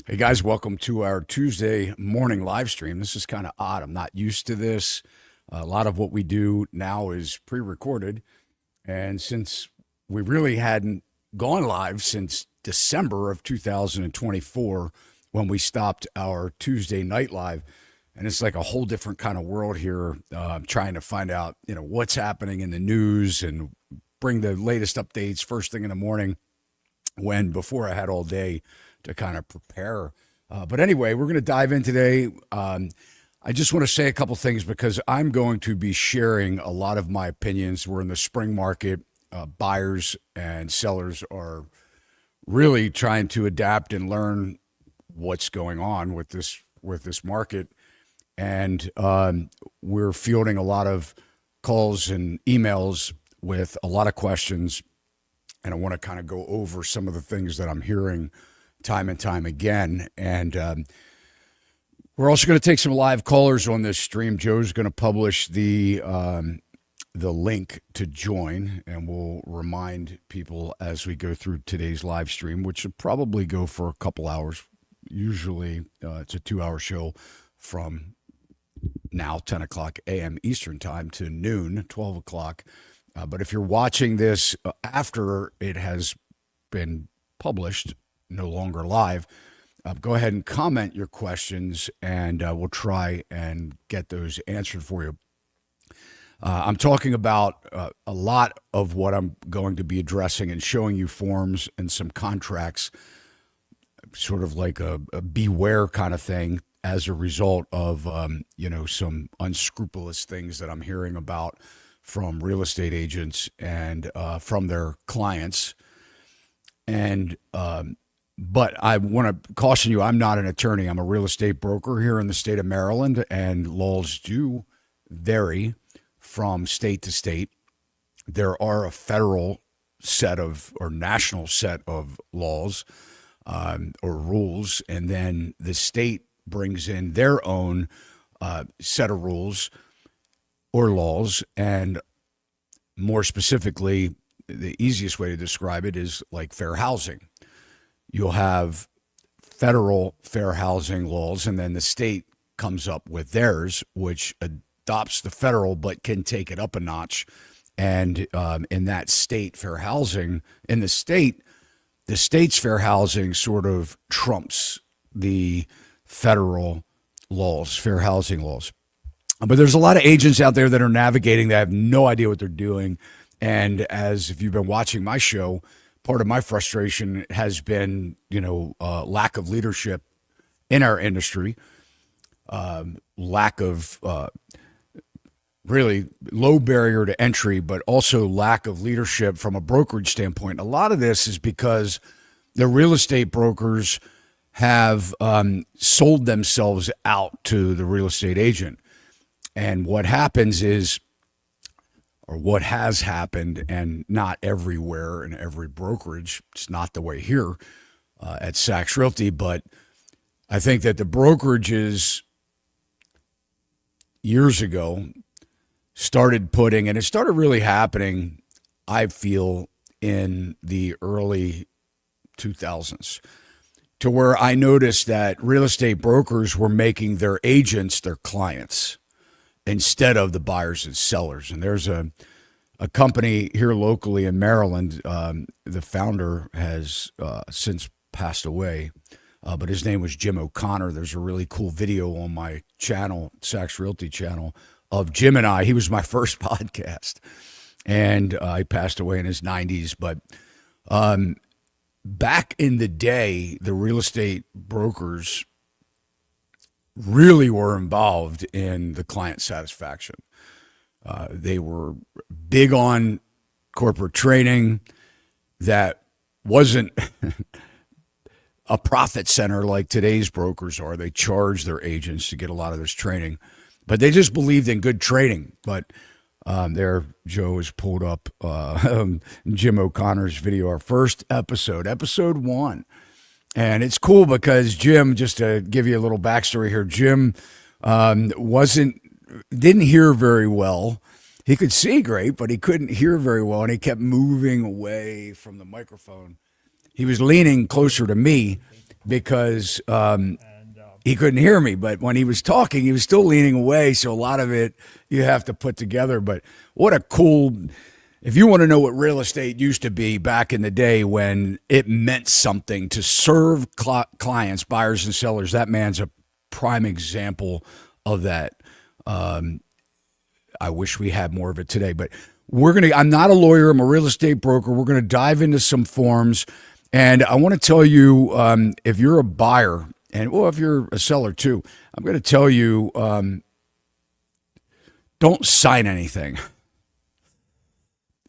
Hey guys, welcome to our Tuesday morning live stream. This is kind of odd. I'm not used to this. A lot of what we do now is pre recorded. And since we really hadn't gone live since December of 2024, when we stopped our Tuesday night live, and it's like a whole different kind of world here, trying to find out, what's happening in the news and bring the latest updates first thing in the morning when before I had all day to kind of prepare. But anyway, we're going to dive in today. I just want to say a couple things because I'm going to be sharing a lot of my opinions. We're in the spring market. Buyers and sellers are really trying to adapt and learn what's going on with this market. And we're fielding a lot of calls and emails with a lot of questions. And I want to kind of go over some of the things that I'm hearing time and time again. And we're also going to take some live callers on this stream. Joe's going to publish the link to join, and we'll remind people as we go through today's live stream, which will probably go for a couple hours. Usually it's a 2-hour show from now 10 o'clock a.m. Eastern time to noon, 12 o'clock. But if you're watching this after it has been published, no longer live, go ahead and comment your questions, and we'll try and get those answered for you. I'm talking about a lot of what I'm going to be addressing and showing you forms and some contracts, sort of like a beware kind of thing as a result of, some unscrupulous things that I'm hearing about from real estate agents and from their clients. And but I want to caution you, I'm not an attorney. I'm a real estate broker here in the state of Maryland, and laws do vary from state to state. There are a federal set of or national set of laws or rules, and then the state brings in their own set of rules or laws. And more specifically, the easiest way to describe it is like fair housing. You'll have federal fair housing laws, and then the state comes up with theirs, which adopts the federal but can take it up a notch. And in that state fair housing, in the state's fair housing sort of trumps the federal laws, fair housing laws. But there's a lot of agents out there that are navigating that have no idea what they're doing. And as if you've been watching my show, part of my frustration has been, lack of leadership in our industry, lack of really low barrier to entry, but also lack of leadership from a brokerage standpoint. A lot of this is because the real estate brokers have sold themselves out to the real estate agent. And what happens is, or what has happened, and not everywhere in every brokerage, it's not the way here at Sachs Realty, but I think that the brokerages years ago started putting, and it started really happening, I feel, in the early 2000s, to where I noticed that real estate brokers were making their agents their clients instead of the buyers and sellers. And there's a company here locally in Maryland. The founder has since passed away, but his name was Jim O'Connor. There's a really cool video on my channel, Sachs Realty channel, of Jim and I. He was my first podcast, and he passed away in his 90s. But back in the day, the real estate brokers really were involved in the client satisfaction. They were big on corporate training that wasn't a profit center like today's brokers are. They charge their agents to get a lot of this training, but they just believed in good training. But there, Joe has pulled up Jim O'Connor's video, our first episode 1. And it's cool because Jim, just to give you a little backstory here, Jim didn't hear very well. He could see great, but he couldn't hear very well, and he kept moving away from the microphone. He was leaning closer to me, because he couldn't hear me. But when he was talking, he was still leaning away. So a lot of it you have to put together. But what a cool, if you want to know what real estate used to be back in the day when it meant something to serve clients, buyers and sellers, that man's a prime example of that. I wish we had more of it today, but I'm not a lawyer. I'm a real estate broker. We're going to dive into some forms. And I want to tell you, if you're a buyer and if you're a seller too, I'm going to tell you, don't sign anything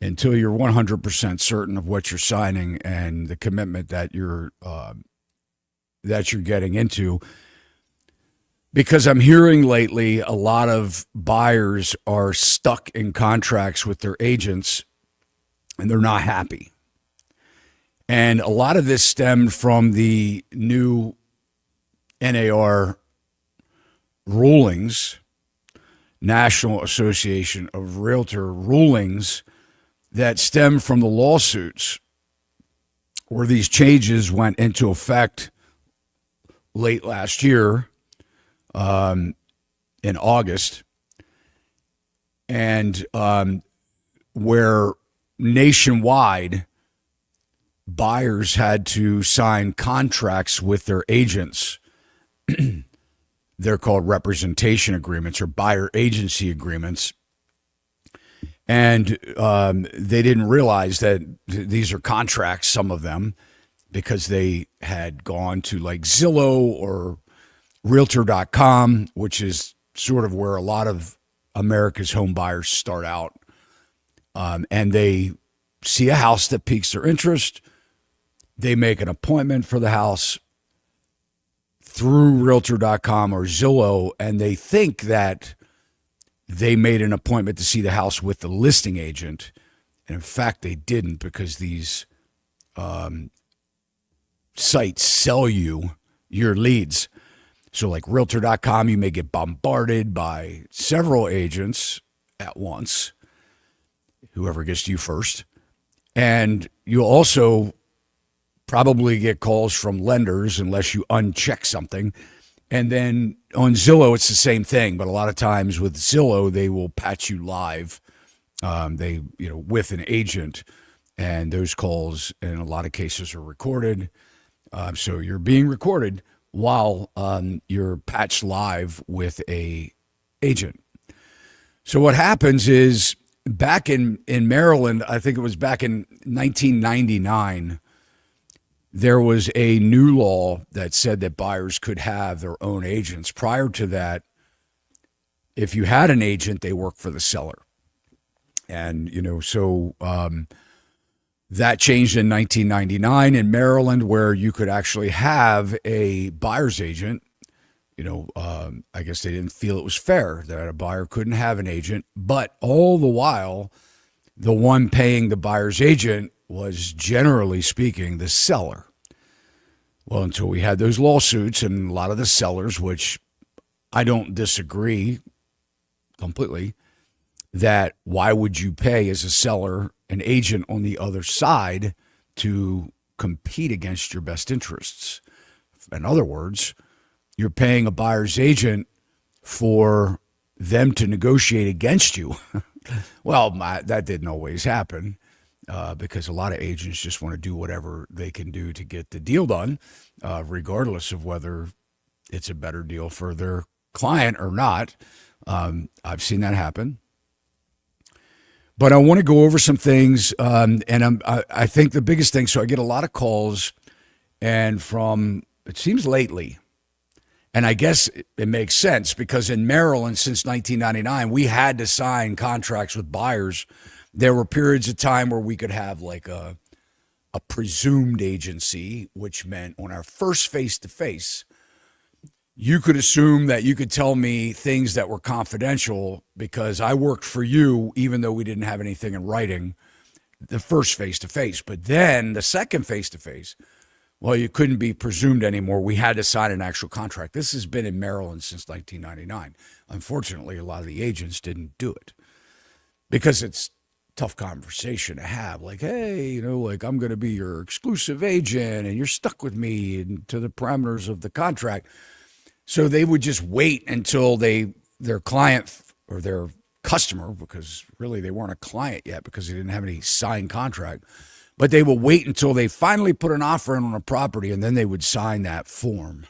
until you're 100% certain of what you're signing and the commitment that you're getting into. Because I'm hearing lately a lot of buyers are stuck in contracts with their agents and they're not happy. And a lot of this stemmed from the new NAR rulings, National Association of Realtor rulings, that stem from the lawsuits where these changes went into effect late last year. In August, and where nationwide buyers had to sign contracts with their agents. They're called representation agreements or buyer agency agreements. And they didn't realize that these are contracts, some of them, because they had gone to like Zillow or Realtor.com, which is sort of where a lot of America's home buyers start out. And they see a house that piques their interest. They make an appointment for the house through Realtor.com or Zillow, and they think that they made an appointment to see the house with the listing agent. And in fact, they didn't, because these sites sell you your leads. So like Realtor.com, you may get bombarded by several agents at once, whoever gets to you first. And you also probably get calls from lenders unless you uncheck something. And then on Zillow, it's the same thing. But a lot of times with Zillow, they will patch you live, with an agent. And those calls in a lot of cases are recorded. So you're being recorded while you're patched live with a agent. So what happens is back in Maryland, I think it was back in 1999, there was a new law that said that buyers could have their own agents. Prior to that, if you had an agent, they worked for the seller. And, that changed in 1999 in Maryland, where you could actually have a buyer's agent. I guess they didn't feel it was fair that a buyer couldn't have an agent, but all the while, the one paying the buyer's agent was, generally speaking, the seller. Well, until we had those lawsuits, and a lot of the sellers, which I don't disagree completely, that why would you pay as a seller an agent on the other side to compete against your best interests? In other words, you're paying a buyer's agent for them to negotiate against you. Well, that didn't always happen because a lot of agents just want to do whatever they can do to get the deal done, regardless of whether it's a better deal for their client or not. I've seen that happen. But I want to go over some things, and I think the biggest thing, so I get a lot of calls, and it seems lately, and I guess it makes sense, because in Maryland since 1999, we had to sign contracts with buyers. There were periods of time where we could have like a presumed agency, which meant on our first face-to-face, you could assume that you could tell me things that were confidential because I worked for you, even though we didn't have anything in writing, the first face-to-face. But then the second face-to-face, well, you couldn't be presumed anymore. We had to sign an actual contract. This has been in Maryland since 1999. Unfortunately, a lot of the agents didn't do it because it's tough conversation to have. Like, hey, like I'm going to be your exclusive agent and you're stuck with me and to the parameters of the contract. So they would just wait until their client or their customer, because really they weren't a client yet because they didn't have any signed contract, but they will wait until they finally put an offer in on a property, and then they would sign that form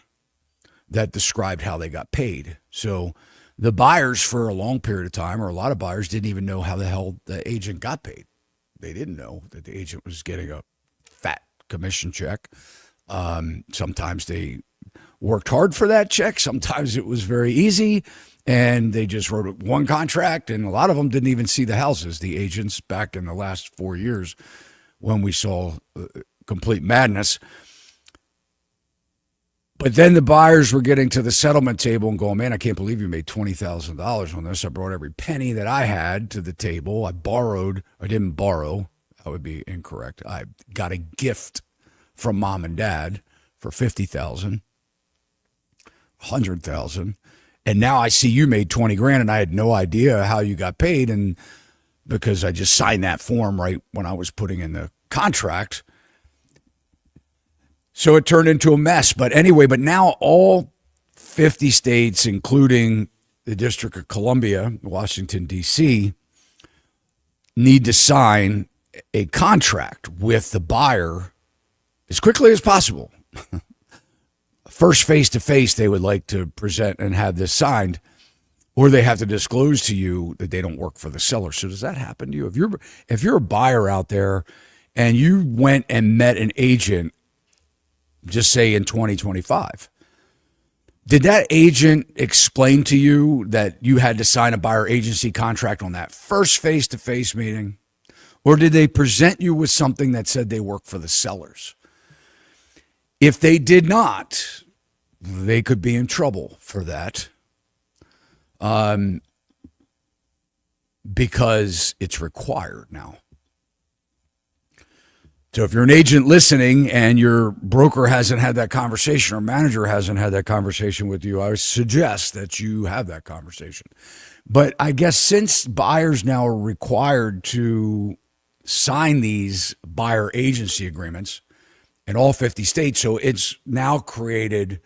that described how they got paid. So the buyers for a long period of time, or a lot of buyers, didn't even know how the hell the agent got paid. They didn't know that the agent was getting a fat commission check. Sometimes they worked hard for that check. Sometimes it was very easy, and they just wrote one contract, and a lot of them didn't even see the houses. The agents back in the last 4 years when we saw complete madness. But then the buyers were getting to the settlement table and going, man, I can't believe you made $20,000 on this. I brought every penny that I had to the table. I didn't borrow. That would be incorrect. I got a gift from mom and dad for $50,000, $100,000. And now I see you made 20 grand and I had no idea how you got paid. And because I just signed that form right when I was putting in the contract. So it turned into a mess. But anyway, but now all 50 states, including the District of Columbia, Washington, D.C., need to sign a contract with the buyer as quickly as possible. First face-to-face, they would like to present and have this signed, or they have to disclose to you that they don't work for the seller. So does that happen to you? If you're a buyer out there and you went and met an agent, just say in 2025, did that agent explain to you that you had to sign a buyer agency contract on that first face-to-face meeting? Or did they present you with something that said they work for the sellers? If they did not, they could be in trouble for that, because it's required now. So if you're an agent listening and your broker hasn't had that conversation or manager hasn't had that conversation with you, I would suggest that you have that conversation. But I guess since buyers now are required to sign these buyer agency agreements in all 50 states, so it's now created,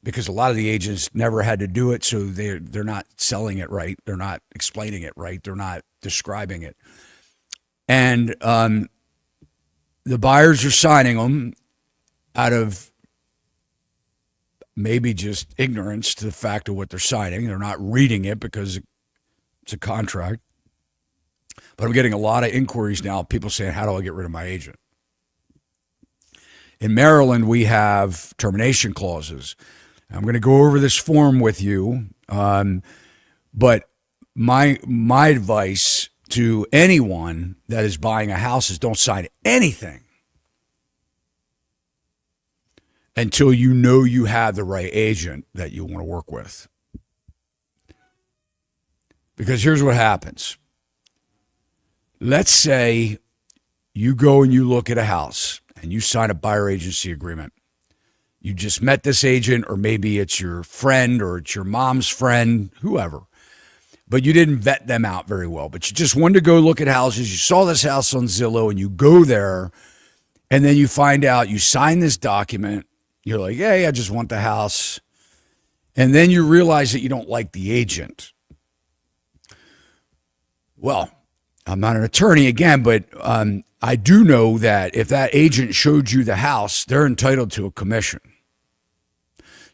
because a lot of the agents never had to do it, so they're not selling it right, they're not explaining it right, they're not describing it. And the buyers are signing them out of maybe just ignorance to the fact of what they're signing. They're not reading it because it's a contract. But I'm getting a lot of inquiries now, people saying, how do I get rid of my agent? In Maryland, we have termination clauses. I'm going to go over this form with you, but my advice to anyone that is buying a house is don't sign anything until you know you have the right agent that you want to work with. Because here's what happens. Let's say you go and you look at a house and you sign a buyer agency agreement. You just met this agent, or maybe it's your friend or it's your mom's friend, whoever. But you didn't vet them out very well. But you just wanted to go look at houses. You saw this house on Zillow and you go there, and then you find out you sign this document. You're like, hey, I just want the house. And then you realize that you don't like the agent. Well, I'm not an attorney again, but I do know that if that agent showed you the house, they're entitled to a commission.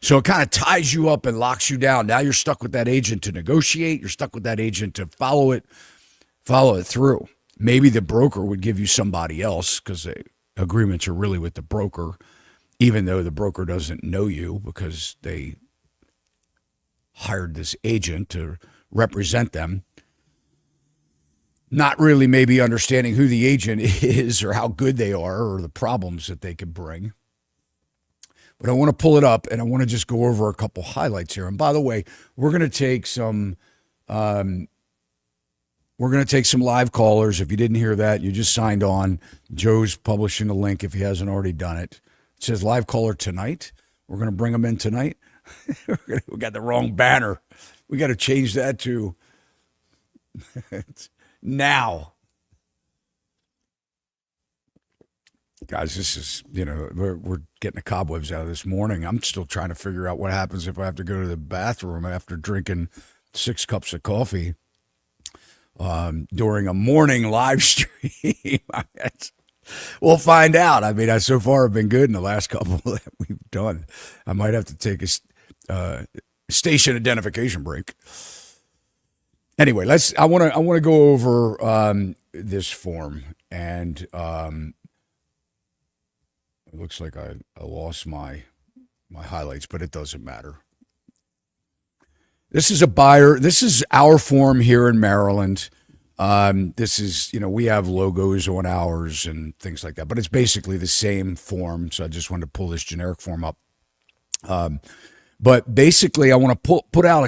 So it kind of ties you up and locks you down. Now you're stuck with that agent to negotiate. You're stuck with that agent to follow it through. Maybe the broker would give you somebody else, because the agreements are really with the broker, even though the broker doesn't know you because they hired this agent to represent them. Not really maybe understanding who the agent is or how good they are or the problems that they could bring. But I want to pull it up, and I want to just go over a couple highlights here. And by the way, we're going to take some live callers. If you didn't hear that, you just signed on. Joe's publishing a link if he hasn't already done it. It says live caller tonight. We're going to bring them in tonight. We got the wrong banner. We got to change that to now. Guys, this is, we're getting the cobwebs out of this morning. I'm still trying to figure out what happens if I have to go to the bathroom after drinking 6 cups of coffee during a morning live stream. We'll find out. I mean, I so far have been good in the last couple that we've done. I might have to take a station identification break. Anyway, I want to go over this form, and it looks like I lost my highlights, but it doesn't matter. This is a buyer. This is our form here in Maryland. This is, we have logos on ours and things like that, but it's basically the same form. So I just wanted to pull this generic form up. But basically, I want to pull out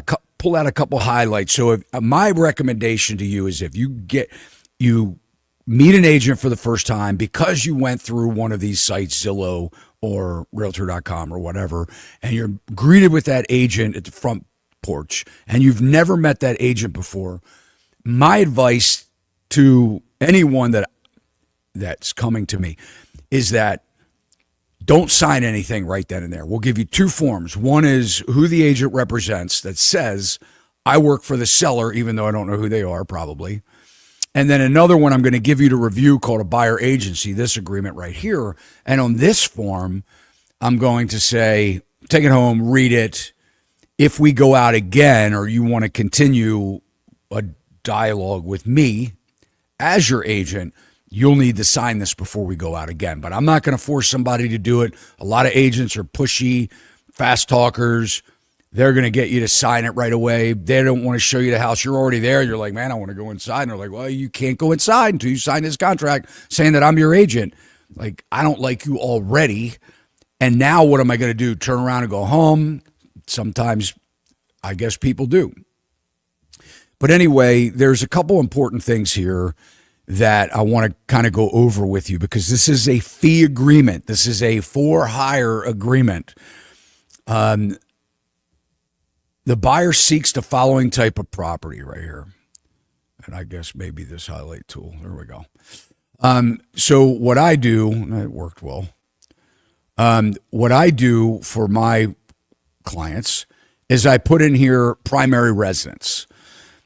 a couple highlights. So my recommendation to you is if you meet an agent for the first time because you went through one of these sites, Zillow or Realtor.com or whatever, and you're greeted with that agent at the front porch, and you've never met that agent before, my advice to anyone that's coming to me is that don't sign anything right then and there. We'll give you 2 forms. One is who the agent represents that says, I work for the seller, even though I don't know who they are, probably. And then another one I'm going to give you to review called a buyer agency, this agreement right here. And on this form, I'm going to say, take it home, read it. If we go out again or you want to continue a dialogue with me as your agent, you'll need to sign this before we go out again. But I'm not going to force somebody to do it. A lot of agents are pushy, fast talkers. They're going to get you to sign it right away. They don't want to show you the house. You're already there. You're like, man, I want to go inside. And they're like, well, you can't go inside until you sign this contract saying that I'm your agent. Like, I don't like you already. And now what am I going to do? Turn around and go home? Sometimes I guess people do. But anyway, there's a couple important things here that I want to kind of go over with you because this is a fee agreement. This is a for hire agreement. The buyer seeks the following type of property right here. And I guess maybe this highlight tool. There we go. So what I do, it worked well. What I do for my clients is I put in here primary residence.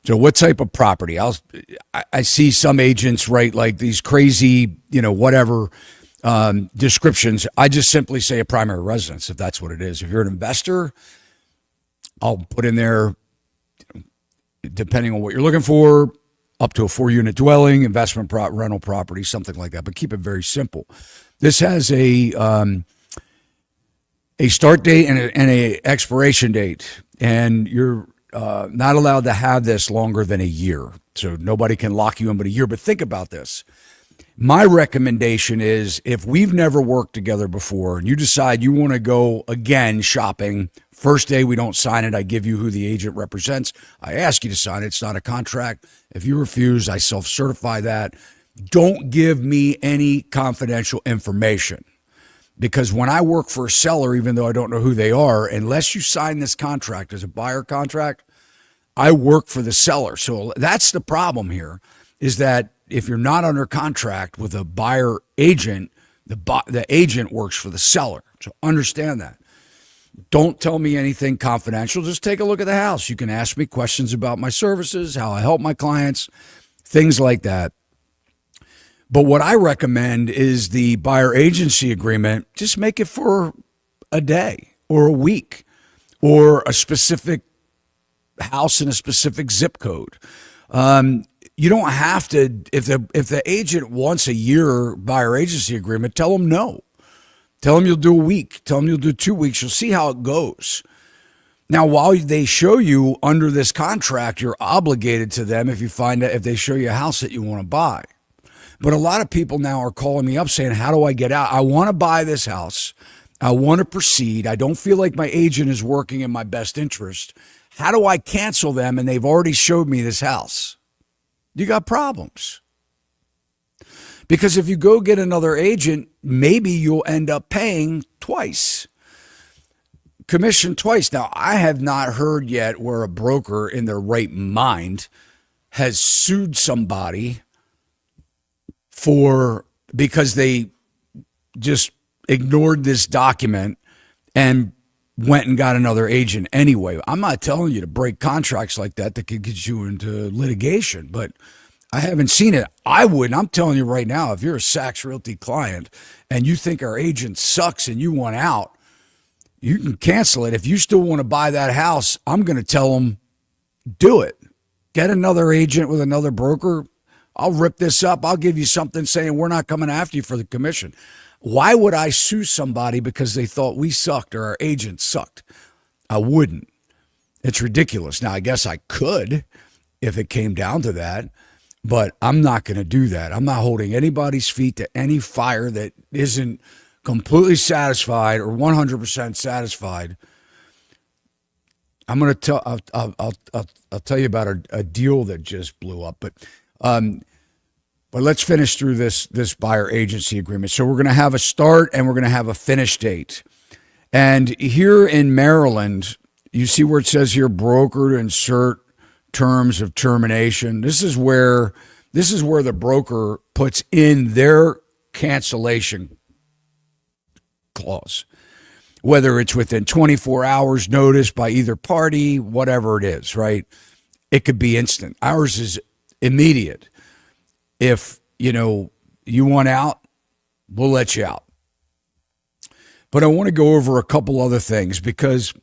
So what type of property? I see some agents write like these crazy, whatever descriptions. I just simply say a primary residence if that's what it is. If you're an investor, I'll put in there, depending on what you're looking for, up to a 4-unit dwelling, investment rental property, something like that. But keep it very simple. This has a start date and a expiration date, and you're not allowed to have this longer than a year. So nobody can lock you in but a year. But think about this. My recommendation is if we've never worked together before and you decide you want to go again shopping, first day we don't sign it. I give you who the agent represents. I ask you to sign it. It's not a contract. If you refuse, I self-certify that. Don't give me any confidential information. Because when I work for a seller, even though I don't know who they are, unless you sign this contract as a buyer contract, I work for the seller. So that's the problem here, is that if you're not under contract with a buyer agent, the agent works for the seller. So understand that. Don't tell me anything confidential. Just take a look at the house. You can ask me questions about my services, how I help my clients, things like that. But what I recommend is the buyer agency agreement. Just make it for a day or a week or a specific house in a specific zip code. You don't have to, if the agent wants a year buyer agency agreement, tell them no. Tell them you'll do a week. Tell them you'll do 2 weeks. You'll see how it goes. Now, while they show you under this contract, you're obligated to them if they show you a house that you want to buy. But a lot of people now are calling me up saying, how do I get out? I want to buy this house. I want to proceed. I don't feel like my agent is working in my best interest. How do I cancel them? And they've already showed me this house. You got problems. Because if you go get another agent, maybe you'll end up paying twice. Commission twice. Now, I have not heard yet where a broker in their right mind has sued somebody because they just ignored this document and went and got another agent anyway. I'm not telling you to break contracts like that could get you into litigation, but I haven't seen it. I wouldn't. I'm telling you right now, if you're a Sachs Realty client and you think our agent sucks and you want out, you can cancel it. If you still want to buy that house, I'm going to tell them, do it. Get another agent with another broker. I'll rip this up. I'll give you something saying we're not coming after you for the commission. Why would I sue somebody because they thought we sucked or our agent sucked? I wouldn't. It's ridiculous. Now, I guess I could if it came down to that, but I'm not going to do that. I'm not holding anybody's feet to any fire that isn't completely satisfied or 100% satisfied. I'm going to tell. I'll tell you about a deal that just blew up, but let's finish through this buyer agency agreement. So we're going to have a start and we're going to have a finish date. And here in Maryland, you see where it says here, broker to insert terms of termination. This is where the broker puts in their cancellation clause, whether it's within 24 hours notice by either party, whatever it is, right? It could be instant. Ours is immediate. If, you want out, we'll let you out. But I want to go over a couple other things because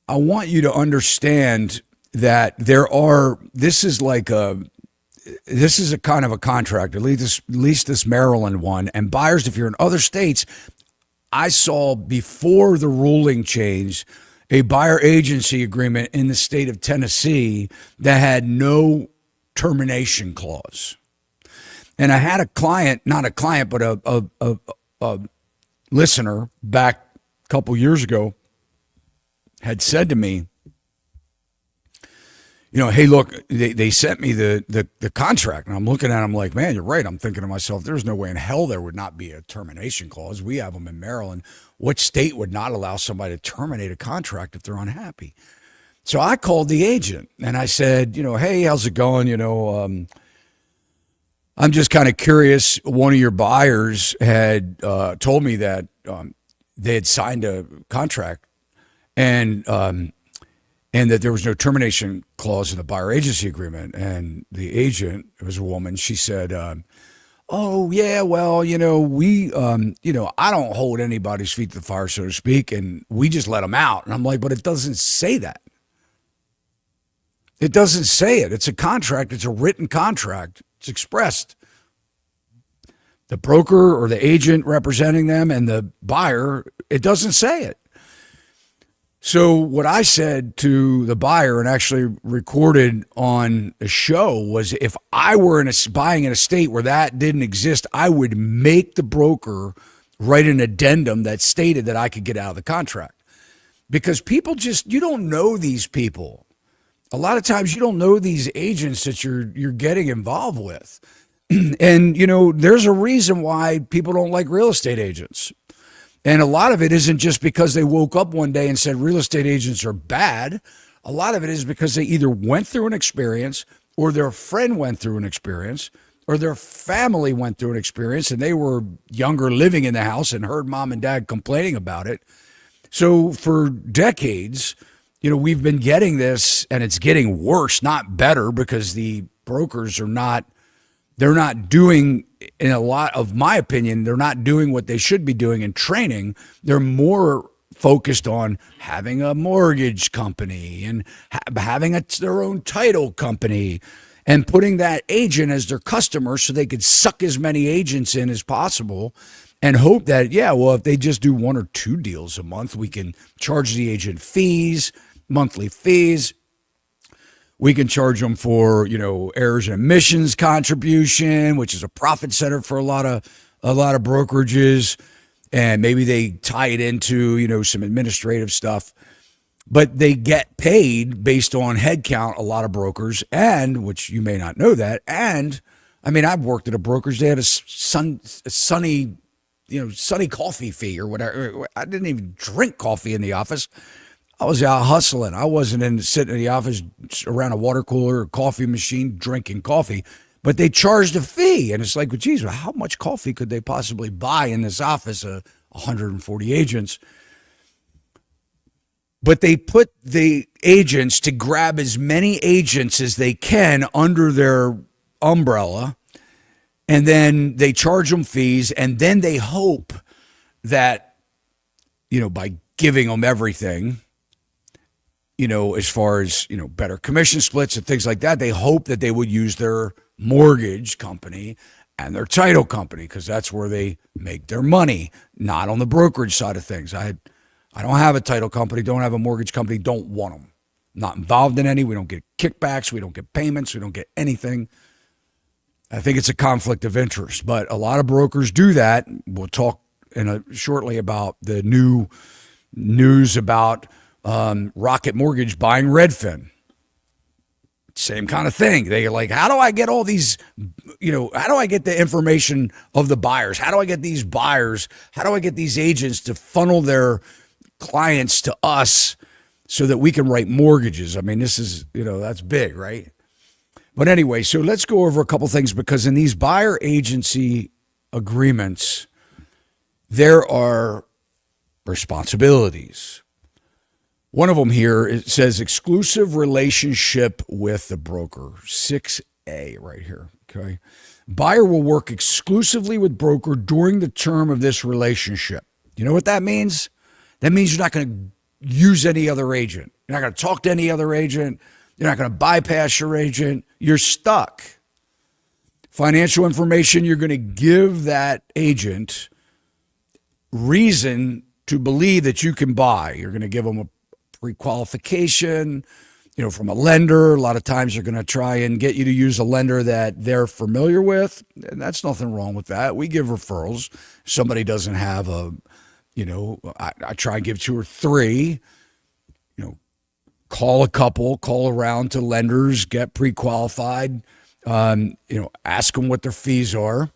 I want you to understand that this is a kind of a contract, at least this Maryland one. And buyers, if you're in other states, I saw before the ruling change a buyer agency agreement in the state of Tennessee that had no termination clause. And I had a client, not a client, but a listener back a couple years ago had said to me, hey, look, they sent me the contract. And I'm looking at them like, man, you're right. I'm thinking to myself, there's no way in hell there would not be a termination clause. We have them in Maryland. What state would not allow somebody to terminate a contract if they're unhappy? So I called the agent and I said, hey, how's it going? I'm just kind of curious. One of your buyers had told me that they had signed a contract and that there was no termination clause in the buyer agency agreement. And the agent, it was a woman, she said, oh, yeah, well, we, I don't hold anybody's feet to the fire, so to speak, and we just let them out. And I'm like, but it doesn't say that. It doesn't say it. It's a contract. It's a written contract. It's expressed. The broker or the agent representing them and the buyer, it doesn't say it. So what I said to the buyer and actually recorded on a show was if I were buying in a state where that didn't exist, I would make the broker write an addendum that stated that I could get out of the contract. Because people you don't know these people. A lot of times you don't know these agents that you're getting involved with. And, there's a reason why people don't like real estate agents. And a lot of it isn't just because they woke up one day and said real estate agents are bad. A lot of it is because they either went through an experience or their friend went through an experience or their family went through an experience and they were younger living in the house and heard mom and dad complaining about it. So for decades, we've been getting this and it's getting worse, not better, because the brokers they're not doing, in a lot of my opinion, they're not doing what they should be doing in training. They're more focused on having a mortgage company and having their own title company and putting that agent as their customer so they could suck as many agents in as possible and hope that, if they just do one or two deals a month, we can charge the agent fees, monthly fees. We can charge them for, errors and omissions contribution, which is a profit center for a lot of brokerages. And maybe they tie it into, some administrative stuff. But they get paid based on head count, a lot of brokers, and, which you may not know that, and, I've worked at a brokerage, they had a sunny coffee fee or whatever. I didn't even drink coffee in the office. I was out hustling. I wasn't sitting in the office around a water cooler or coffee machine drinking coffee. but they charged a fee. And it's like, well, geez, well, how much coffee could they possibly buy in this office of 140 agents? But they put the agents to grab as many agents as they can under their umbrella, and then they charge them fees, and then they hope that, by giving them everything, as far as, better commission splits and things like that, they hope that they would use their mortgage company and their title company, because that's where they make their money, not on the brokerage side of things. I don't have a title company, don't have a mortgage company, don't want them. Not involved in any. We don't get kickbacks. We don't get payments. We don't get anything. I think it's a conflict of interest, but a lot of brokers do that. We'll talk shortly about the new news about Rocket Mortgage buying Redfin. Same kind of thing. They're like, how do I get all these, how do I get the information of the buyers? How do I get these buyers? How do I get these agents to funnel their clients to us so that we can write mortgages? I mean, this is, that's big, right? But anyway, so let's go over a couple things, because in these buyer agency agreements, there are responsibilities. One of them here, it says exclusive relationship with the broker, 6A right here, okay? Buyer will work exclusively with broker during the term of this relationship. You know what that means? That means you're not going to use any other agent. You're not going to talk to any other agent. You're not going to bypass your agent. You're stuck. Financial information, you're going to give that agent reason to believe that you can buy. You're going to give them a pre-qualification, from a lender. A lot of times you're going to try and get you to use a lender that they're familiar with. And that's nothing wrong with that. We give referrals. If somebody doesn't have I try and give 2 or 3, call a couple, call around to lenders, get pre-qualified, ask them what their fees are.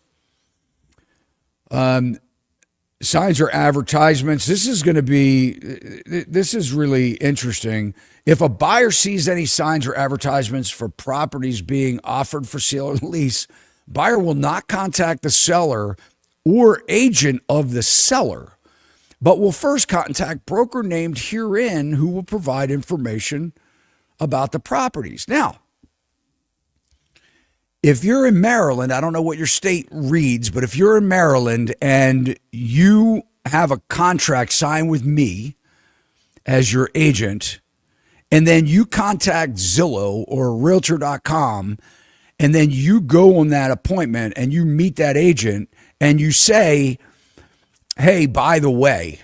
Signs or advertisements. This is really interesting. If a buyer sees any signs or advertisements for properties being offered for sale or lease, buyer will not contact the seller or agent of the seller, but will first contact broker named herein, who will provide information about the properties. Now, if you're in Maryland, I don't know what your state reads, but if you're in Maryland and you have a contract signed with me as your agent, and then you contact Zillow or Realtor.com, and then you go on that appointment and you meet that agent and you say, hey, by the way,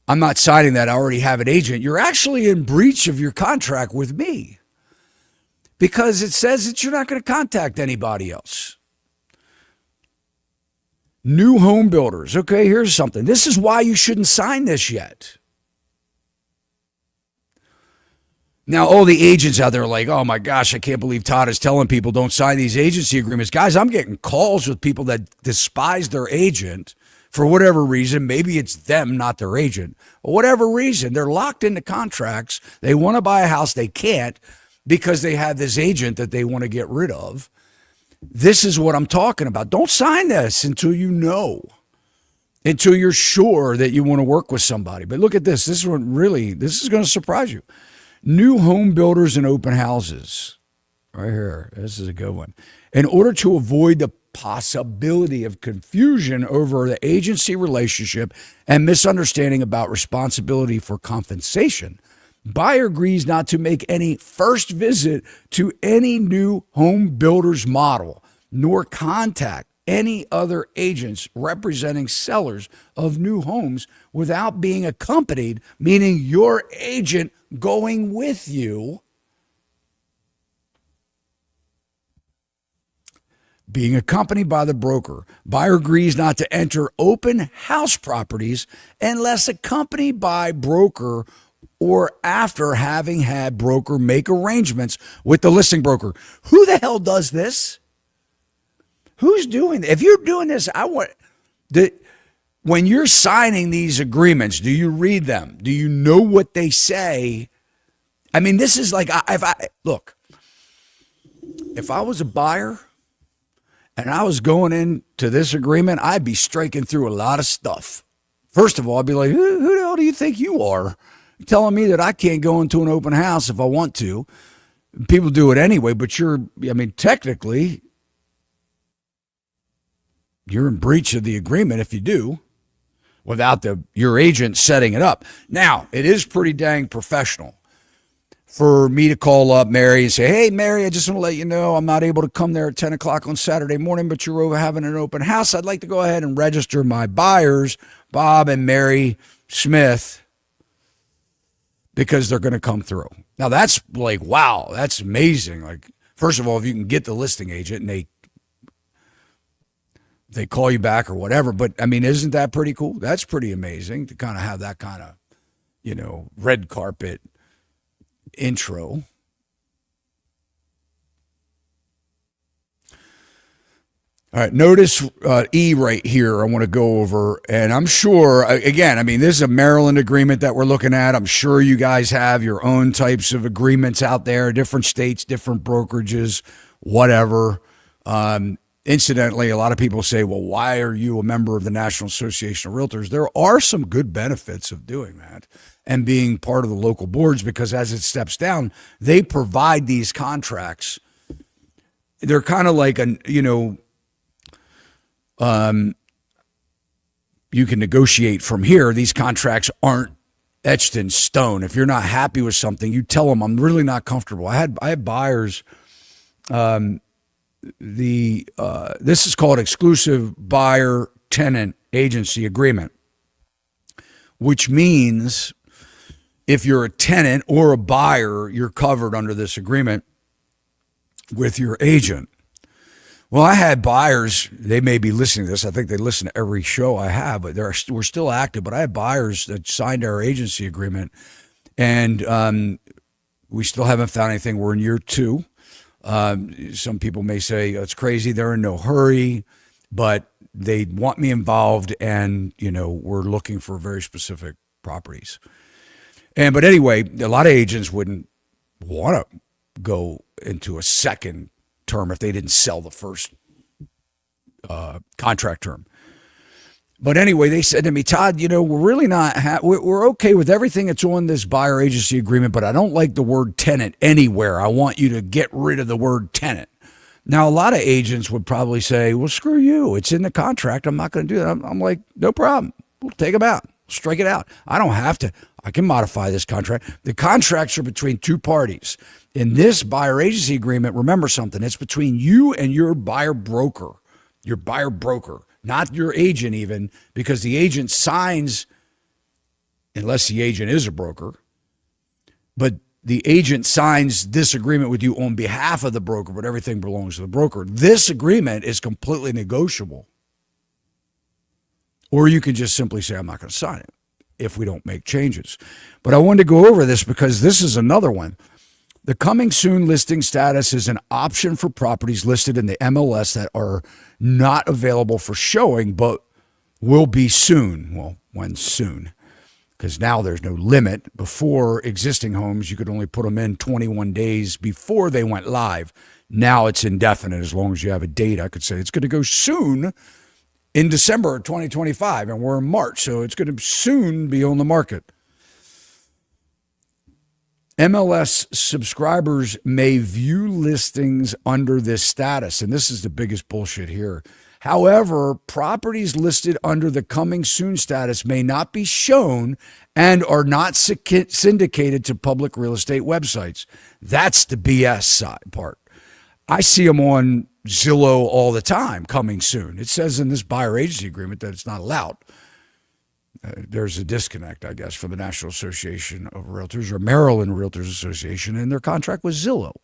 I'm not signing that. I already have an agent. You're actually in breach of your contract with me, because it says that you're not going to contact anybody else. New home builders. Okay, here's something. This is why you shouldn't sign this yet. Now, all the agents out there are like, oh my gosh, I can't believe Todd is telling people don't sign these agency agreements. Guys, I'm getting calls with people that despise their agent for whatever reason. Maybe it's them, not their agent. For whatever reason, they're locked into contracts. They want to buy a house. They can't, because they have this agent that they want to get rid of. This is what I'm talking about. Don't sign this until until you're sure that you want to work with somebody. But look at this. This is going to surprise you. New home builders and open houses. Right here. This is a good one. In order to avoid the possibility of confusion over the agency relationship and misunderstanding about responsibility for compensation, buyer agrees not to make any first visit to any new home builder's model, nor contact any other agents representing sellers of new homes without being accompanied, meaning your agent going with you, being accompanied by the broker. Buyer agrees not to enter open house properties unless accompanied by broker or after having had broker make arrangements with the listing broker. Who the hell does this? Who's doing that? If you're doing this, when you're signing these agreements, do you read them? Do you know what they say? I mean, this is like, look, if I was a buyer and I was going into this agreement, I'd be striking through a lot of stuff. First of all, I'd be like, who the hell do you think you are? You're telling me that I can't go into an open house if I want to. People do it anyway, but technically, you're in breach of the agreement if you do without your agent setting it up. Now, it is pretty dang professional for me to call up Mary and say, hey, Mary, I just want to let you know I'm not able to come there at 10 o'clock on Saturday morning, but you're over having an open house. I'd like to go ahead and register my buyers, Bob and Mary Smith, because they're going to come through. Now, that's like, wow, that's amazing. Like, first of all, if you can get the listing agent and they call you back or whatever, but isn't that pretty cool? That's pretty amazing to kind of have that kind of, red carpet intro. All right, notice E right here I want to go over, and I'm sure, again, this is a Maryland agreement that we're looking at. I'm sure you guys have your own types of agreements out there, different states, different brokerages, whatever. Incidentally, a lot of people say, well, why are you a member of the National Association of Realtors? There are some good benefits of doing that and being part of the local boards, because as it steps down, they provide these contracts. They're kind of like you can negotiate from here. These contracts aren't etched in stone. If you're not happy with something, you tell them, I'm really not comfortable. I had buyers. This is called exclusive buyer tenant agency agreement, which means if you're a tenant or a buyer, you're covered under this agreement with your agent. Well, I had buyers, they may be listening to this. I think they listen to every show I have, but we're still active. But I had buyers that signed our agency agreement, and we still haven't found anything. We're in year 2. Some people may say it's crazy. They're in no hurry, but they want me involved, and we're looking for very specific properties. But anyway, a lot of agents wouldn't want to go into a second term if they didn't sell the first contract term. But anyway, they said to me, Todd, we're really not, we're okay with everything that's on this buyer agency agreement, but I don't like the word tenant anywhere. I want you to get rid of the word tenant. Now, a lot of agents would probably say, well, screw you. It's in the contract. I'm not going to do that. I'm like, no problem. We'll take them out. Strike it out. I don't have to. I can modify this contract. The contracts are between two parties. In this buyer agency agreement, remember something. It's between you and your buyer broker, not your agent even, because the agent signs, unless the agent is a broker, but the agent signs this agreement with you on behalf of the broker, but everything belongs to the broker. This agreement is completely negotiable. Or you can just simply say, I'm not going to sign it if we don't make changes. But I wanted to go over this because this is another one. The coming soon listing status is an option for properties listed in the MLS that are not available for showing, but will be soon. Well, when soon? Because now there's no limit. Before, existing homes, you could only put them in 21 days before they went live. Now it's indefinite as long as you have a date. I could say it's going to go soon in December of 2025, and we're in March, so it's going to soon be on the market. MLS subscribers may view listings under this status, and this is the biggest bullshit here. However, properties listed under the coming soon status may not be shown and are not syndicated to public real estate websites. That's the BS side part. I see them on Zillow all the time, coming soon. It says in this buyer agency agreement that it's not allowed. There's a disconnect, I guess, for the National Association of Realtors or Maryland Realtors Association and their contract with Zillow,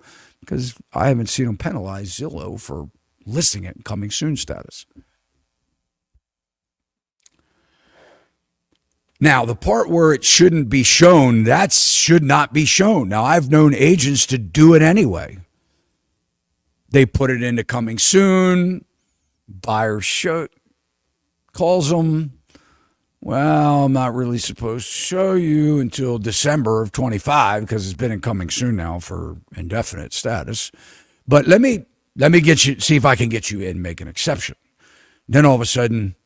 because I haven't seen them penalize Zillow for listing it in coming soon status. Now, the part where it shouldn't be shown, that should not be shown. Now, I've known agents to do it anyway. They put it into coming soon. Buyer calls them. Well, I'm not really supposed to show you until December of 25 because it's been in coming soon now for indefinite status. But let me get you, see if I can get you in, make an exception. Then all of a sudden,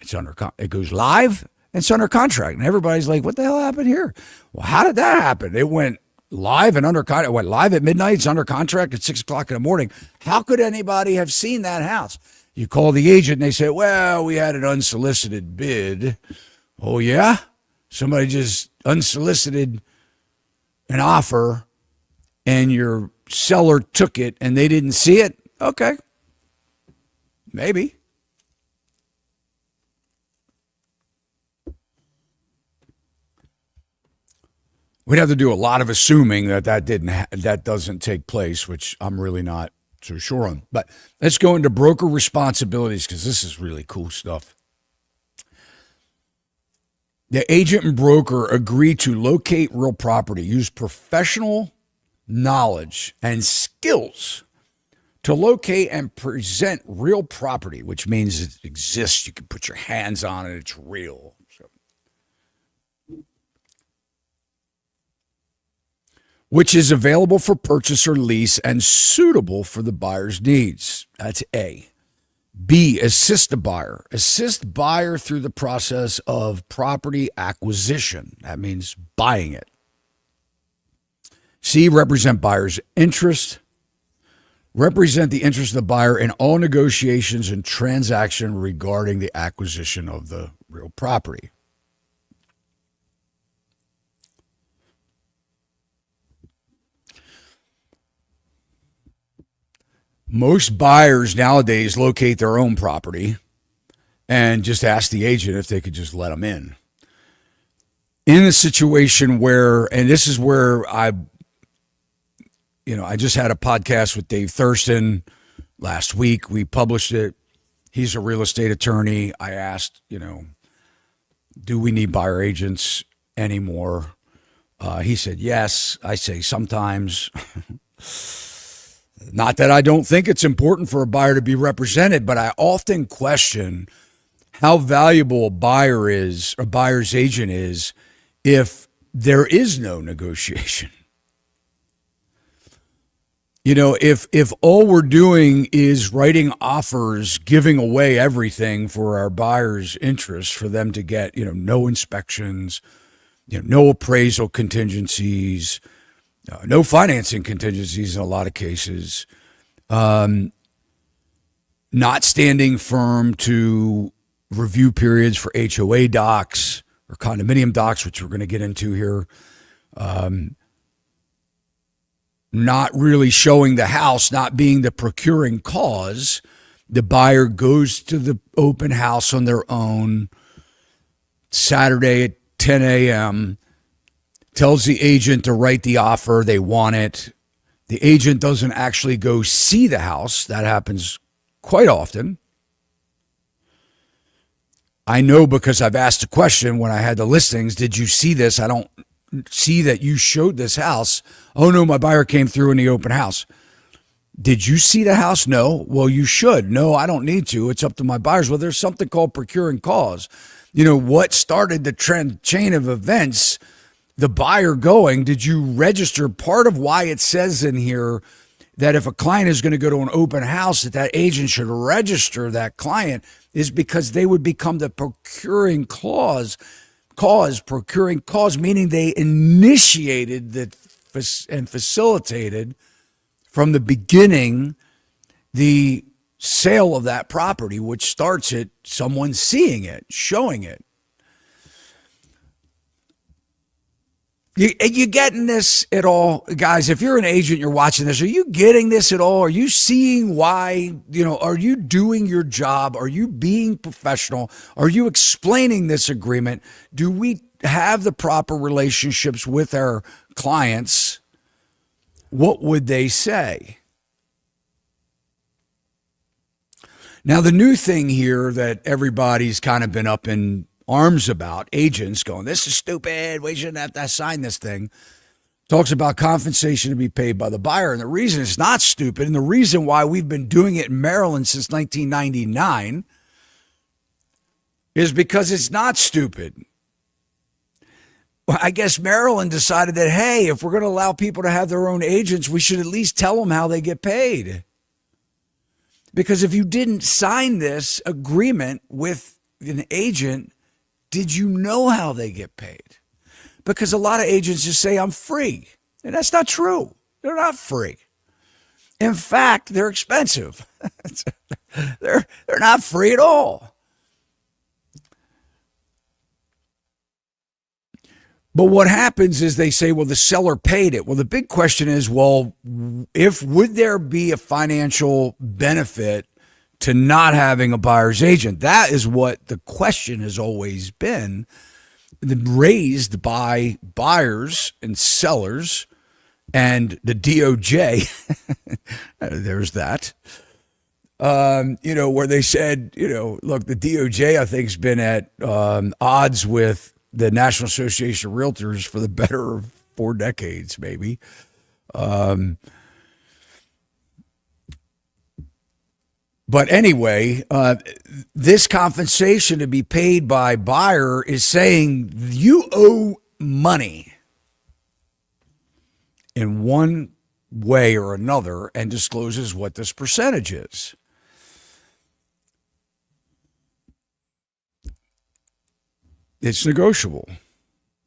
it goes live and it's under contract. And everybody's like, what the hell happened here? Well, how did that happen? It went live and under contract. It went live at midnight. It's under contract at 6 o'clock in the morning. How could anybody have seen that house? You call the agent and they say, well, we had an unsolicited bid. Oh, yeah? Somebody just unsolicited an offer and your seller took it and they didn't see it? Okay. Maybe. We'd have to do a lot of assuming that doesn't take place, which I'm really not so sure on. But let's go into broker responsibilities because this is really cool stuff. The agent and broker agree to locate real property, use professional knowledge and skills to locate and present real property, which means it exists. You can put your hands on it. It's real. Which is available for purchase or lease and suitable for the buyer's needs. That's A. B, assist the buyer. Assist buyer through the process of property acquisition. That means buying it. C, represent buyer's interest. Represent the interest of the buyer in all negotiations and transaction regarding the acquisition of the real property. Most buyers nowadays locate their own property and just ask the agent if they could just let them in. In a situation where, and this is where I just had a podcast with Dave Thurston last week. We published it. He's a real estate attorney. I asked, do we need buyer agents anymore? He said, yes. I say sometimes. Not that I don't think it's important for a buyer to be represented, but I often question how valuable a buyer's agent is if there is no negotiation. If all we're doing is writing offers, giving away everything for our buyer's interest, for them to get, no inspections, no appraisal contingencies, no financing contingencies in a lot of cases, not standing firm to review periods for HOA docs or condominium docs, which we're going to get into here, not really showing the house, not being the procuring cause. The buyer goes to the open house on their own Saturday at 10 a.m., tells the agent to write the offer. They want it. The agent doesn't actually go see the house. That happens quite often. I know because I've asked a question when I had the listings. Did you see this? I don't see that you showed this house. Oh, no, my buyer came through in the open house. Did you see the house? No. Well, you should. No, I don't need to. It's up to my buyers. Well, there's something called procuring cause. What started the chain of events? The buyer going, did you register? Part of why it says in here that if a client is going to go to an open house, that agent should register that client is because they would become the procuring procuring cause, meaning they initiated and facilitated from the beginning the sale of that property, which starts at someone seeing it, showing it. You getting this at all, guys? If you're an agent, you're watching this, are you getting this at all? Are you seeing why, are you doing your job? Are you being professional? Are you explaining this agreement? Do we have the proper relationships with our clients? What would they say? Now, the new thing here that everybody's kind of been up in arms about, agents going, this is stupid, we shouldn't have to sign this thing, talks about compensation to be paid by the buyer. And the reason it's not stupid, and the reason why we've been doing it in Maryland since 1999, is because it's not stupid. I guess Maryland decided that, hey, if we're going to allow people to have their own agents, we should at least tell them how they get paid. Because if you didn't sign this agreement with an agent, did you know how they get paid? Because a lot of agents just say, I'm free. And that's not true. They're not free. In fact, they're expensive. they're not free at all. But what happens is they say, well, the seller paid it. Well, the big question is, well, would there be a financial benefit to not having a buyer's agent? That is what the question has always been, raised by buyers and sellers and the DOJ. There's that. Where they said, look, the DOJ, I think, has been at odds with the National Association of Realtors for the better of 4 decades, maybe. But anyway, this compensation to be paid by buyer is saying you owe money in one way or another and discloses what this percentage is. It's negotiable.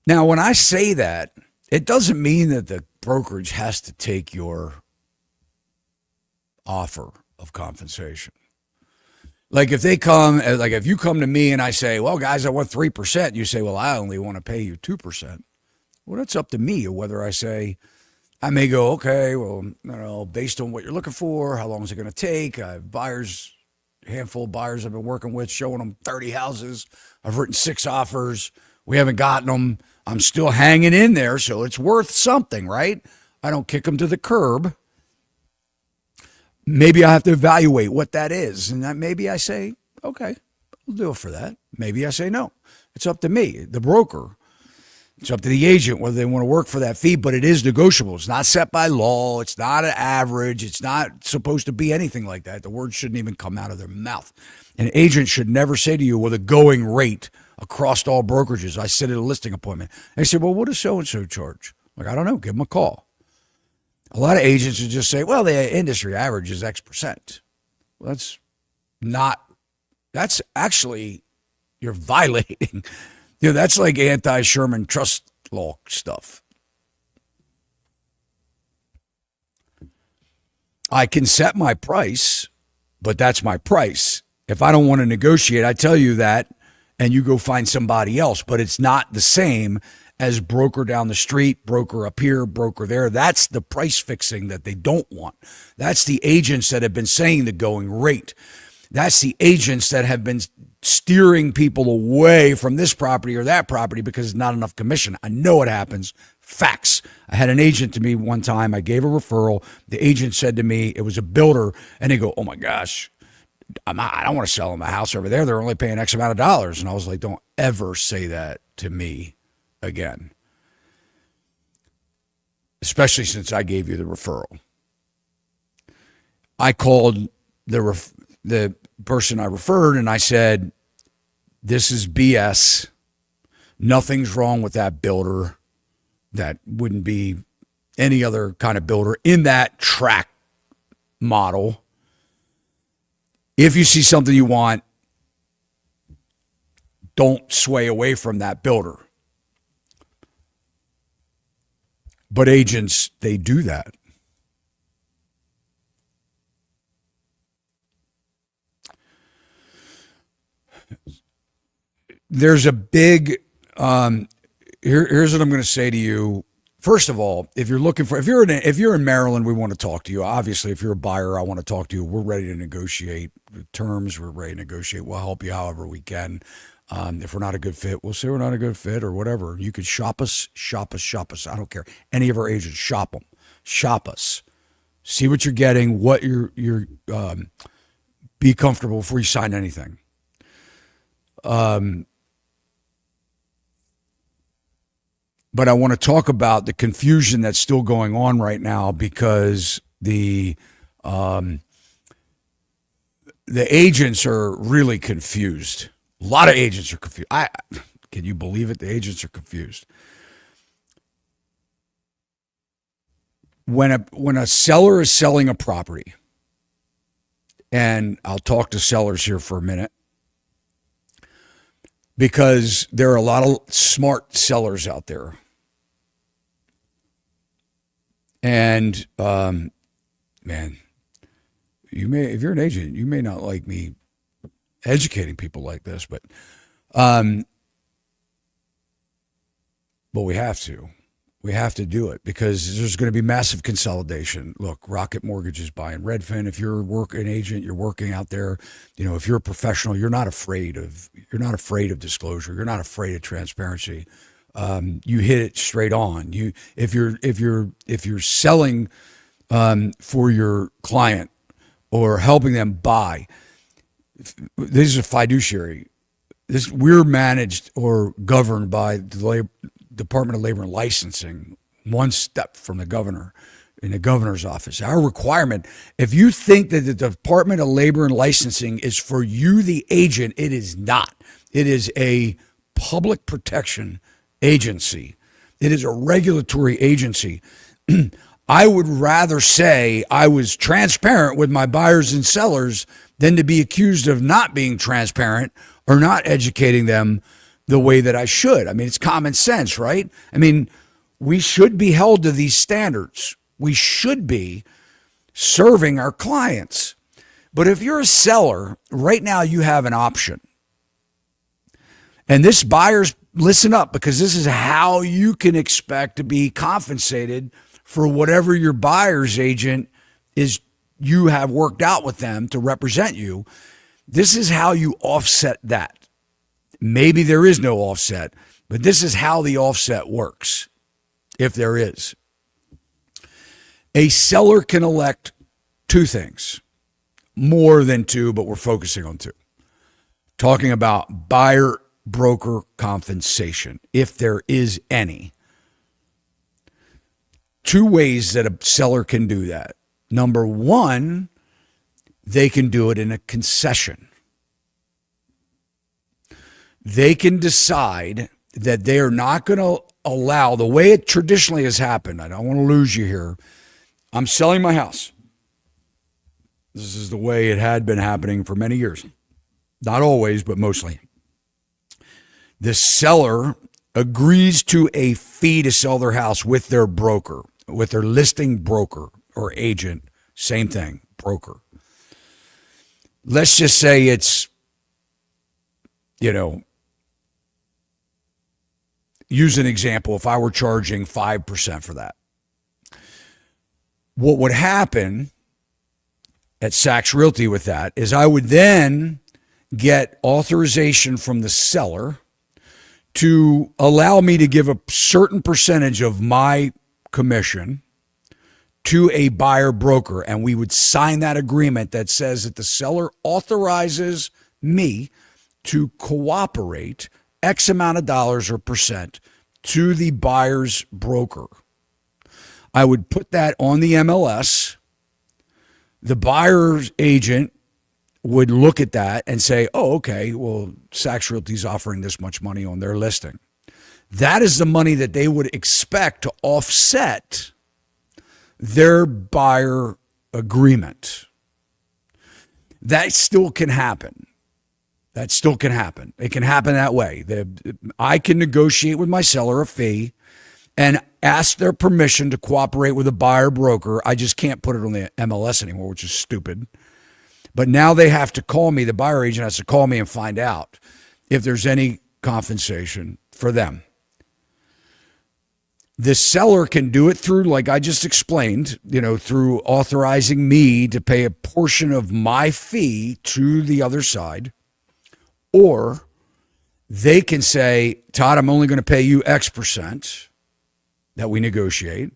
Now, when I say that, it doesn't mean that the brokerage has to take your offer of compensation. Like if they come, like if you come to me and I say, well, guys, I want 3%, you say, well, I only want to pay you 2%. Well, it's up to me whether I say, I may go, okay, well, based on what you're looking for, how long is it going to take? I have buyers, a handful of buyers I've been working with, showing them 30 houses. I've written 6 offers. We haven't gotten them. I'm still hanging in there, so it's worth something, right? I don't kick them to the curb. Maybe I have to evaluate what that is. And maybe I say, okay, we'll do it for that. Maybe I say no. It's up to me, the broker. It's up to the agent whether they want to work for that fee, but it is negotiable. It's not set by law. It's not an average. It's not supposed to be anything like that. The words shouldn't even come out of their mouth. An agent should never say to you, well, the going rate across all brokerages. I sit at a listing appointment. They say, well, what does so-and-so charge? Like, I don't know. Give them a call. A lot of agents would just say, well, the industry average is X percent. Well, that's actually, you're violating. That's like anti-Sherman trust law stuff. I can set my price, but that's my price. If I don't want to negotiate, I tell you that, and you go find somebody else. But it's not the same as broker down the street, broker up here, broker there. That's the price fixing that they don't want. That's the agents that have been saying the going rate. That's the agents that have been steering people away from this property or that property because there's not enough commission. I know it happens. Facts. I had an agent to me one time. I gave a referral. The agent said to me, it was a builder, and they go, oh my gosh, I don't want to sell them a house over there. They're only paying X amount of dollars. And I was like, don't ever say that to me again, especially since I gave you the referral. I called the person I referred and I said, this is BS. Nothing's wrong with that builder. That wouldn't be any other kind of builder in that track model. If you see something you want, don't sway away from that builder. But agents, they do that. There's a big, here's what I'm going to say to you. First of all, if you're in Maryland, we want to talk to you. Obviously, if you're a buyer, I want to talk to you. We're ready to negotiate terms. We're ready to negotiate. We'll help you however we can. If we're not a good fit, we'll say we're not a good fit or whatever. You could shop us. I don't care. Any of our agents, shop them. Shop us. See what you're getting, what you're be comfortable before you sign anything. But I want to talk about the confusion that's still going on right now because the agents are really confused. A lot of agents are confused. Can you believe it? The agents are confused. when a seller is selling a property, and I'll talk to sellers here for a minute because there are a lot of smart sellers out there. And man, if you're an agent, you may not like me educating people like this, but we have to. We have to do it because there's going to be massive consolidation. Look, Rocket Mortgage is buying Redfin. If you're an agent, you're working out there. If you're a professional, you're not afraid of disclosure. You're not afraid of transparency. You hit it straight on. If you're selling for your client or helping them buy, this is a fiduciary. We're managed or governed by the Department of Labor and Licensing, one step from the governor in the governor's office. Our requirement, if you think that the Department of Labor and Licensing is for you, the agent, it is not. It is a public protection agency. It is a regulatory agency. I would rather say I was transparent with my buyers and sellers than to be accused of not being transparent or not educating them the way that I should. I mean, it's common sense, right? I mean, we should be held to these standards. We should be serving our clients. But if you're a seller, right now you have an option. And this buyers, listen up, because this is how you can expect to be compensated for whatever your buyer's agent is you have worked out with them to represent you. This is how you offset that. Maybe there is no offset, but this is how the offset works, if there is. A seller can elect two things, more than two, but we're focusing on two. Talking about buyer broker compensation, if there is any. Two ways that a seller can do that. Number one, they can do it in a concession. They can decide that they are not going to allow, the way it traditionally has happened, I don't want to lose you here, I'm selling my house. This is the way it had been happening for many years. Not always, but mostly. The seller agrees to a fee to sell their house with their broker, with their listing broker or agent, same thing, broker. Let's just say it's, use an example, if I were charging 5% for that. What would happen at Sachs Realty with that is I would then get authorization from the seller to allow me to give a certain percentage of my commission to a buyer broker. And we would sign that agreement that says that the seller authorizes me to cooperate X amount of dollars or percent to the buyer's broker. I would put that on the MLS. The buyer's agent would look at that and say, oh, okay, well, Sachs Realty's offering this much money on their listing. That is the money that they would expect to offset their buyer agreement. That still can happen. That still can happen. It can happen that way. I can negotiate with my seller a fee and ask their permission to cooperate with a buyer broker. I just can't put it on the MLS anymore, which is stupid. But now they have to call me. The buyer agent has to call me and find out if there's any compensation for them. The seller can do it through, like I just explained, through authorizing me to pay a portion of my fee to the other side. Or they can say, Todd, I'm only going to pay you X percent that we negotiate,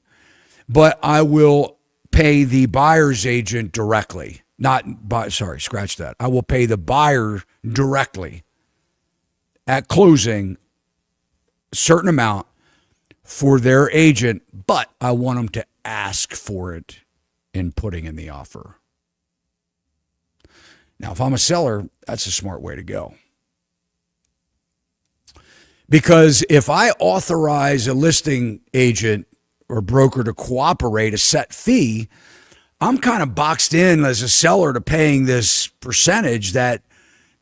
but I will pay the buyer's agent directly. Scratch that. I will pay the buyer directly at closing a certain amount for their agent, but I want them to ask for it in putting in the offer. Now, if I'm a seller, that's a smart way to go. Because if I authorize a listing agent or broker to cooperate a set fee, I'm kind of boxed in as a seller to paying this percentage that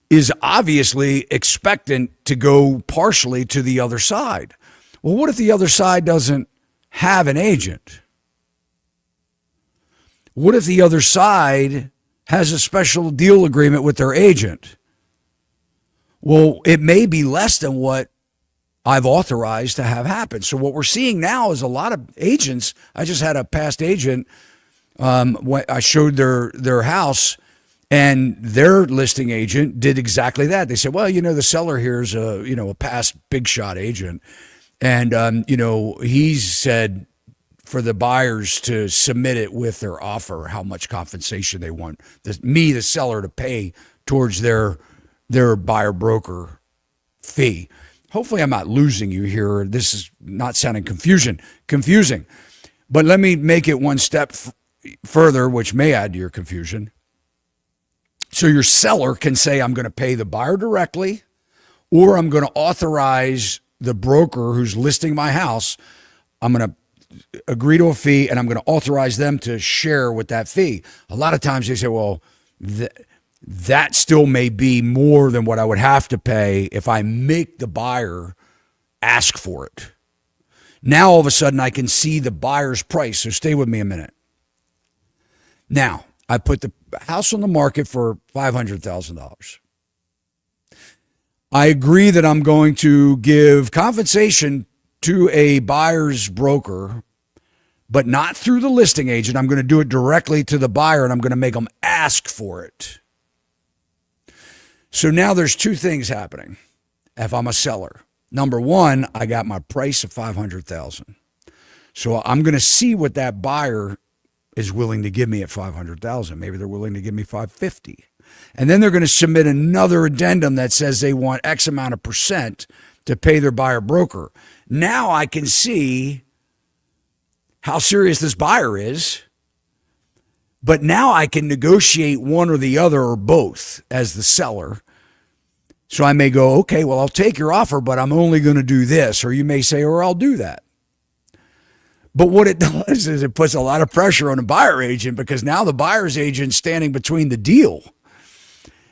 is obviously expectant to go partially to the other side. Well, what if the other side doesn't have an agent? What if the other side has a special deal agreement with their agent? Well, it may be less than what I've authorized to have happen. So what we're seeing now is a lot of agents. I just had a past agent. I showed their house, and their listing agent did exactly that. They said, well, the seller here is a past big shot agent. And, he said for the buyers to submit it with their offer, how much compensation they want the seller, to pay towards their buyer broker fee. Hopefully I'm not losing you here. This is not sounding confusing, but let me make it one step further, which may add to your confusion. So your seller can say, I'm going to pay the buyer directly, or I'm going to authorize the broker who's listing my house. I'm going to agree to a fee, and I'm going to authorize them to share with that fee. A lot of times they say, well, that still may be more than what I would have to pay if I make the buyer ask for it. Now, all of a sudden, I can see the buyer's price. So stay with me a minute. Now, I put the house on the market for $500,000. I agree that I'm going to give compensation to a buyer's broker, but not through the listing agent. I'm going to do it directly to the buyer, and I'm going to make them ask for it. So now there's two things happening if I'm a seller. Number one, I got my price of $500,000. So I'm going to see what that buyer is willing to give me at $500,000. Maybe they're willing to give me $550,000. And then they're going to submit another addendum that says they want X amount of percent to pay their buyer broker. Now I can see how serious this buyer is, but now I can negotiate one or the other or both as the seller. So I may go, okay, well, I'll take your offer, but I'm only going to do this. Or you may say, or I'll do that. But what it does is it puts a lot of pressure on the buyer agent, because now the buyer's agent's standing between the deal.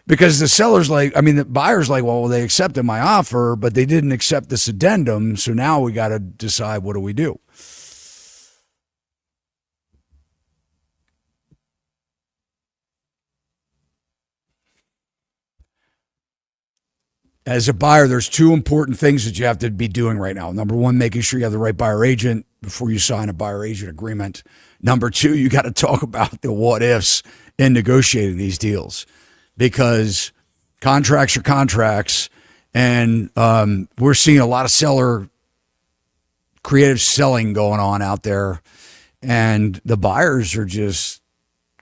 Because the buyer's like, well, they accepted my offer, but they didn't accept this addendum. So now we got to decide, what do we do? As a buyer, there's two important things that you have to be doing right now. Number one, making sure you have the right buyer agent before you sign a buyer agent agreement. Number two, you got to talk about the what ifs in negotiating these deals, because contracts are contracts, and we're seeing a lot of creative selling going on out there, and the buyers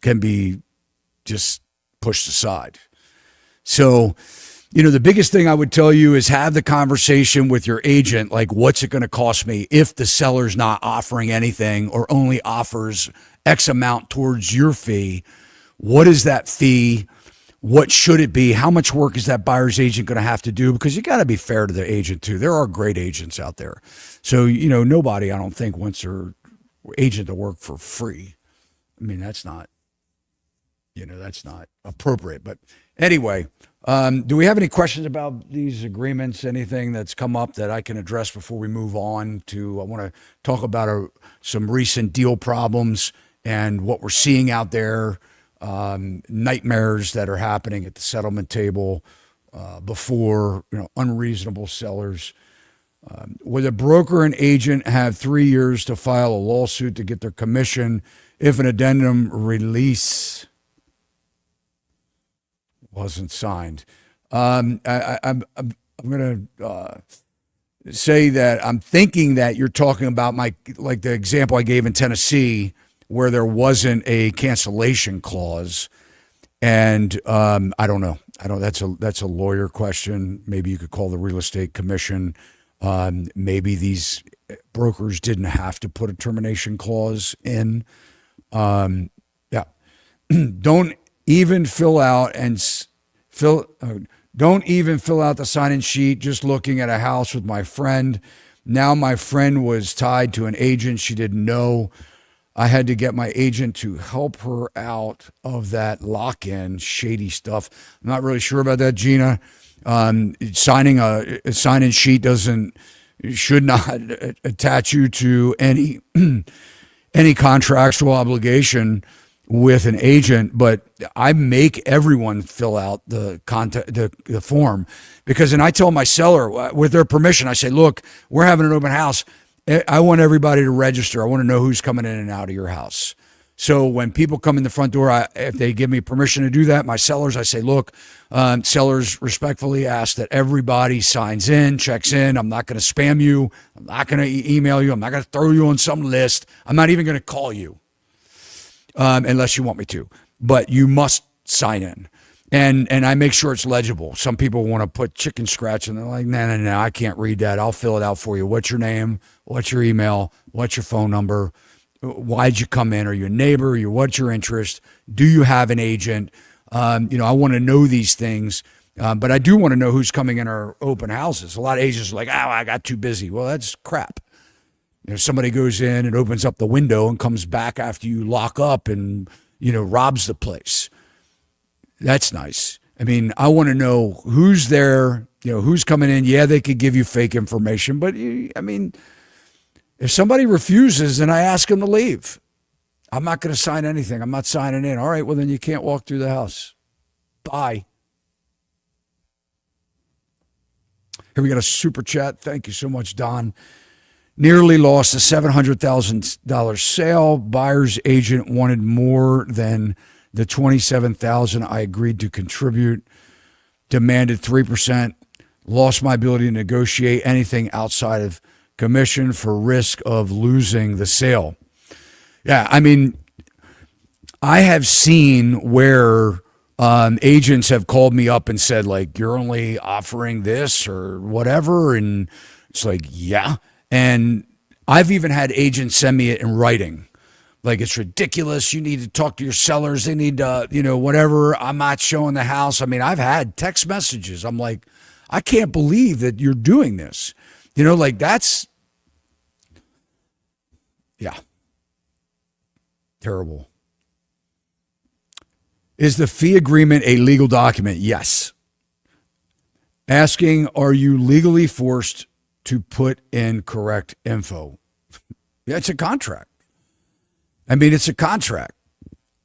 can be pushed aside. So, the biggest thing I would tell you is have the conversation with your agent, like, what's it going to cost me if the seller's not offering anything or only offers X amount towards your fee? What is that fee? What should it be? How much work is that buyer's agent going to have to do? Because you got to be fair to the agent too. There are great agents out there. So, nobody, I don't think, wants their agent to work for free. I mean, that's not appropriate. But anyway, do we have any questions about these agreements? Anything that's come up that I can address before we move on to, I want to talk about some recent deal problems and what we're seeing out there, nightmares that are happening at the settlement table before, unreasonable sellers. Would a broker and agent have 3 years to file a lawsuit to get their commission if an addendum release wasn't signed? I'm going to say that I'm thinking that you're talking about like the example I gave in Tennessee, where there wasn't a cancellation clause, and I don't know. That's a lawyer question. Maybe you could call the real estate commission. Maybe these brokers didn't have to put a termination clause in. Yeah. Don't even fill out the sign-in sheet. Just looking at a house with my friend. Now my friend was tied to an agent she didn't know. I had to get my agent to help her out of that lock-in shady stuff. I'm not really sure about that, Gina. Signing a sign-in sheet should not attach you to any any contractual obligation with an agent, but I make everyone fill out the form because, and I tell my seller with their permission, I say, look, we're having an open house. I want everybody to register. I want to know who's coming in and out of your house. So when people come in the front door, if they give me permission to do that, my sellers, I say, look, sellers respectfully ask that everybody signs in, checks in. I'm not going to spam you. I'm not going to email you. I'm not going to throw you on some list. I'm not even going to call you unless you want me to. But you must sign in. And I make sure it's legible. Some people want to put chicken scratch and they're like, no, I can't read that. I'll fill it out for you. What's your name? What's your email? What's your phone number? Why'd you come in? Are you a neighbor? What's your interest? Do you have an agent? I want to know these things, but I do want to know who's coming in our open houses. A lot of agents are like, I got too busy. Well, that's crap. Somebody goes in and opens up the window and comes back after you lock up and, robs the place. That's nice. I mean, I want to know who's there, who's coming in. Yeah, they could give you fake information, but if somebody refuses and I ask them to leave, I'm not going to sign anything. I'm not signing in. All right, well, then you can't walk through the house. Bye. Here we got a super chat. Thank you so much, Don. Nearly lost a $700,000 sale. Buyer's agent wanted more than the $27,000 I agreed to contribute. Demanded 3%. Lost my ability to negotiate anything outside of commission for risk of losing the sale. Yeah, I mean, I have seen where agents have called me up and said, like, you're only offering this or whatever. And it's like, yeah. And I've even had agents send me it in writing. Like, it's ridiculous. You need to talk to your sellers. They need to, whatever. I'm not showing the house. I mean, I've had text messages. I'm like, I can't believe that you're doing this. That's, yeah, terrible. Is the fee agreement a legal document? Yes. Asking, are you legally forced to put in correct info? Yeah, it's a contract. It's a contract.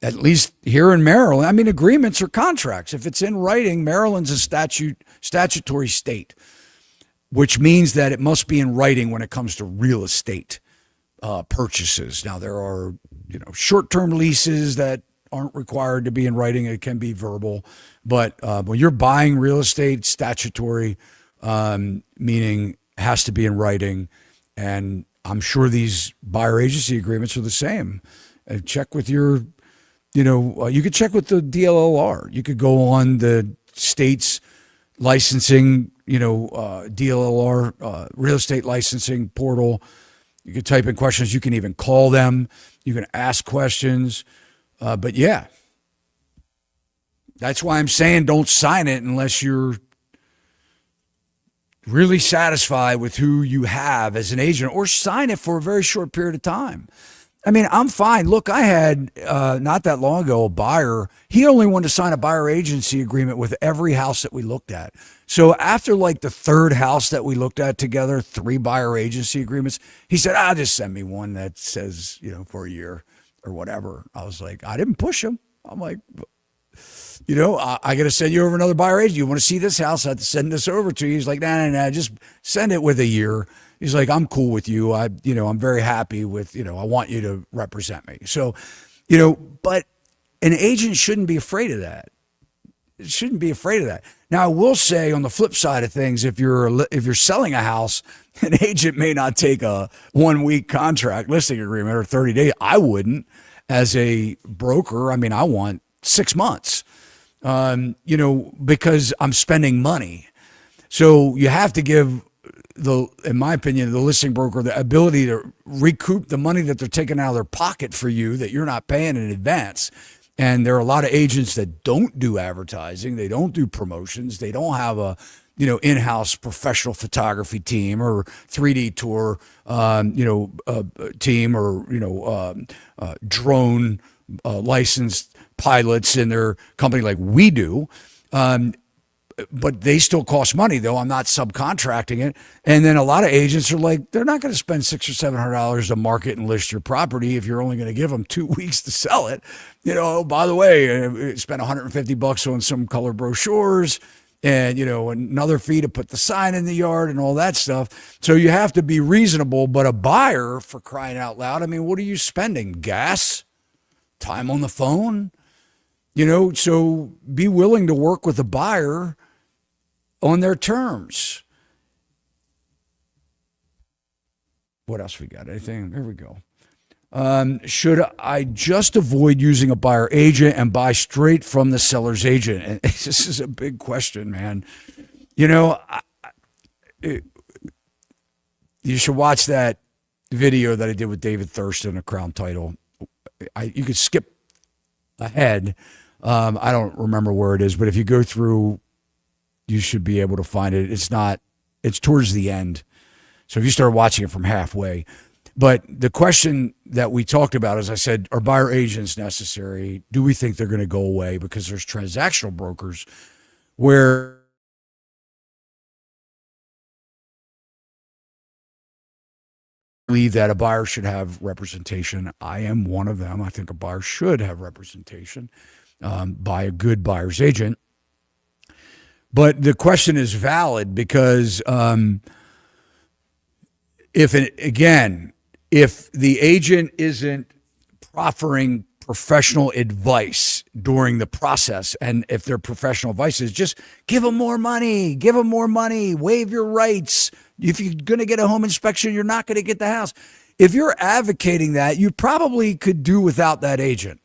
At least here in Maryland, agreements are contracts. If it's in writing, Maryland's a statutory state, which means that it must be in writing when it comes to real estate purchases. Now, there are, short-term leases that aren't required to be in writing. It can be verbal. But when you're buying real estate, statutory, meaning has to be in writing. And I'm sure these buyer agency agreements are the same. Check with your, you could check with the DLLR. You could go on the state's licensing, DLLR, real estate licensing portal. You can type in questions. You can even call them. You can ask questions. But yeah, that's why I'm saying don't sign it unless you're really satisfied with who you have as an agent, or sign it for a very short period of time. I'm fine. Look, I had not that long ago a buyer. He only wanted to sign a buyer agency agreement with every house that we looked at. So after like the third house that we looked at together, 3 buyer agency agreements, he said, just send me one that says, for a year or whatever. I was like, I didn't push him. I'm like, I got to send you over another buyer agent. You want to see this house? I have to send this over to you. He's like, nah, just send it with a year. He's like, I'm cool with you. I'm very happy with, I want you to represent me. So, but an agent shouldn't be afraid of that. It shouldn't be afraid of that. Now, I will say on the flip side of things, if you're selling a house, an agent may not take a 1-week contract listing agreement or 30 days. I wouldn't as a broker. I want 6 months, because I'm spending money. So you have to give in my opinion, the listing broker the ability to recoup the money that they're taking out of their pocket for you that you're not paying in advance. And there are a lot of agents that don't do advertising. They don't do promotions. They don't have a, in-house professional photography team or 3D tour, team or, drone licensed pilots in their company like we do. But they still cost money, though. I'm not subcontracting it. And then a lot of agents are like, they're not going to spend $600 or $700 to market and list your property if you're only going to give them 2 weeks to sell it. By the way, spend $150 on some color brochures and, another fee to put the sign in the yard and all that stuff. So you have to be reasonable. But a buyer, for crying out loud, I mean, what are you spending? Gas? Time on the phone? So be willing to work with a buyer on their terms. What else we got? Anything? There we go. Should I just avoid using a buyer agent and buy straight from the seller's agent? And this is a big question, man. You should watch that video that I did with David Thurston, a Crown Title. You could skip ahead. I don't remember where it is, but if you go through, you should be able to find it. It's towards the end. So if you start watching it from halfway. But the question that we talked about, as I said, are buyer agents necessary? Do we think they're going to go away? Because there's transactional brokers where believe that a buyer should have representation. I am one of them. I think a buyer should have representation by a good buyer's agent. But the question is valid because if the agent isn't proffering professional advice during the process, and if their professional advice is just give them more money, waive your rights. If you're going to get a home inspection, you're not going to get the house. If you're advocating that, you probably could do without that agent.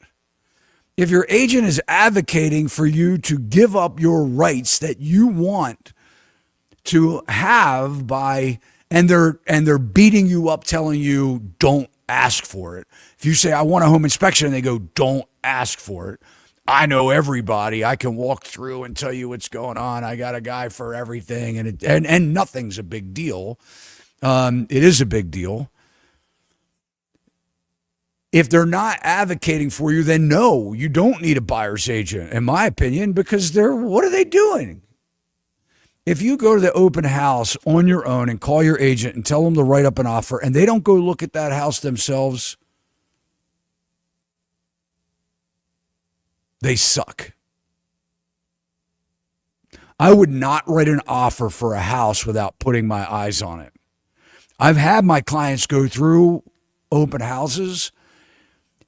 If your agent is advocating for you to give up your rights that you want to have and they're beating you up, telling you don't ask for it. If you say I want a home inspection and they go don't ask for it. I know everybody. I can walk through and tell you what's going on. I got a guy for everything, and nothing's a big deal. It is a big deal. If they're not advocating for you, then no, you don't need a buyer's agent, in my opinion, because what are they doing? If you go to the open house on your own and call your agent and tell them to write up an offer and they don't go look at that house themselves, they suck. I would not write an offer for a house without putting my eyes on it. I've had my clients go through open houses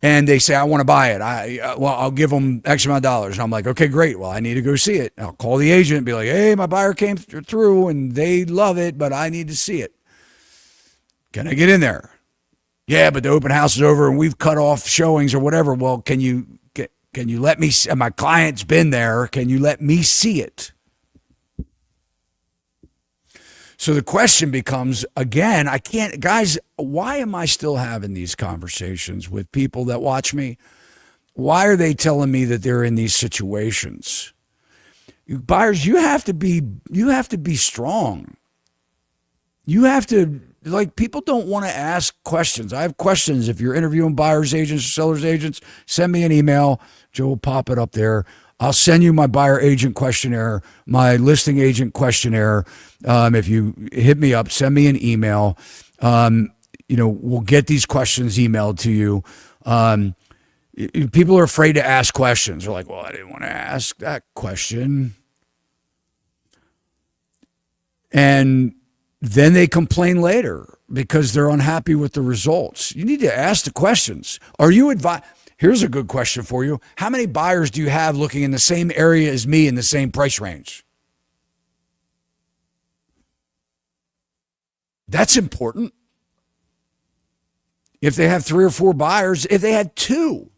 and they say, I want to buy it. I'll give them X amount of dollars. And I'm like, okay, great. Well, I need to go see it. I'll call the agent and be like, hey, my buyer came through and they love it, but I need to see it. Can I get in there? Yeah, but the open house is over and we've cut off showings or whatever. Well, can you let me see? My client's been there. Can you let me see it? So the question becomes, again, guys, why am I still having these conversations with people that watch me? Why are they telling me that they're in these situations? Buyers, you have to be strong. You have to, people don't want to ask questions. I have questions. If you're interviewing buyers agents or sellers agents, send me an email. Joe will pop it up there. I'll send you my buyer agent questionnaire, my listing agent questionnaire. If you hit me up, send me an email. We'll get these questions emailed to you. People are afraid to ask questions. They're like, well, I didn't want to ask that question. And then they complain later because they're unhappy with the results. You need to ask the questions. Are you advised? Here's a good question for you. How many buyers do you have looking in the same area as me in the same price range? That's important. If they have 3 or 4 buyers, if they had 2,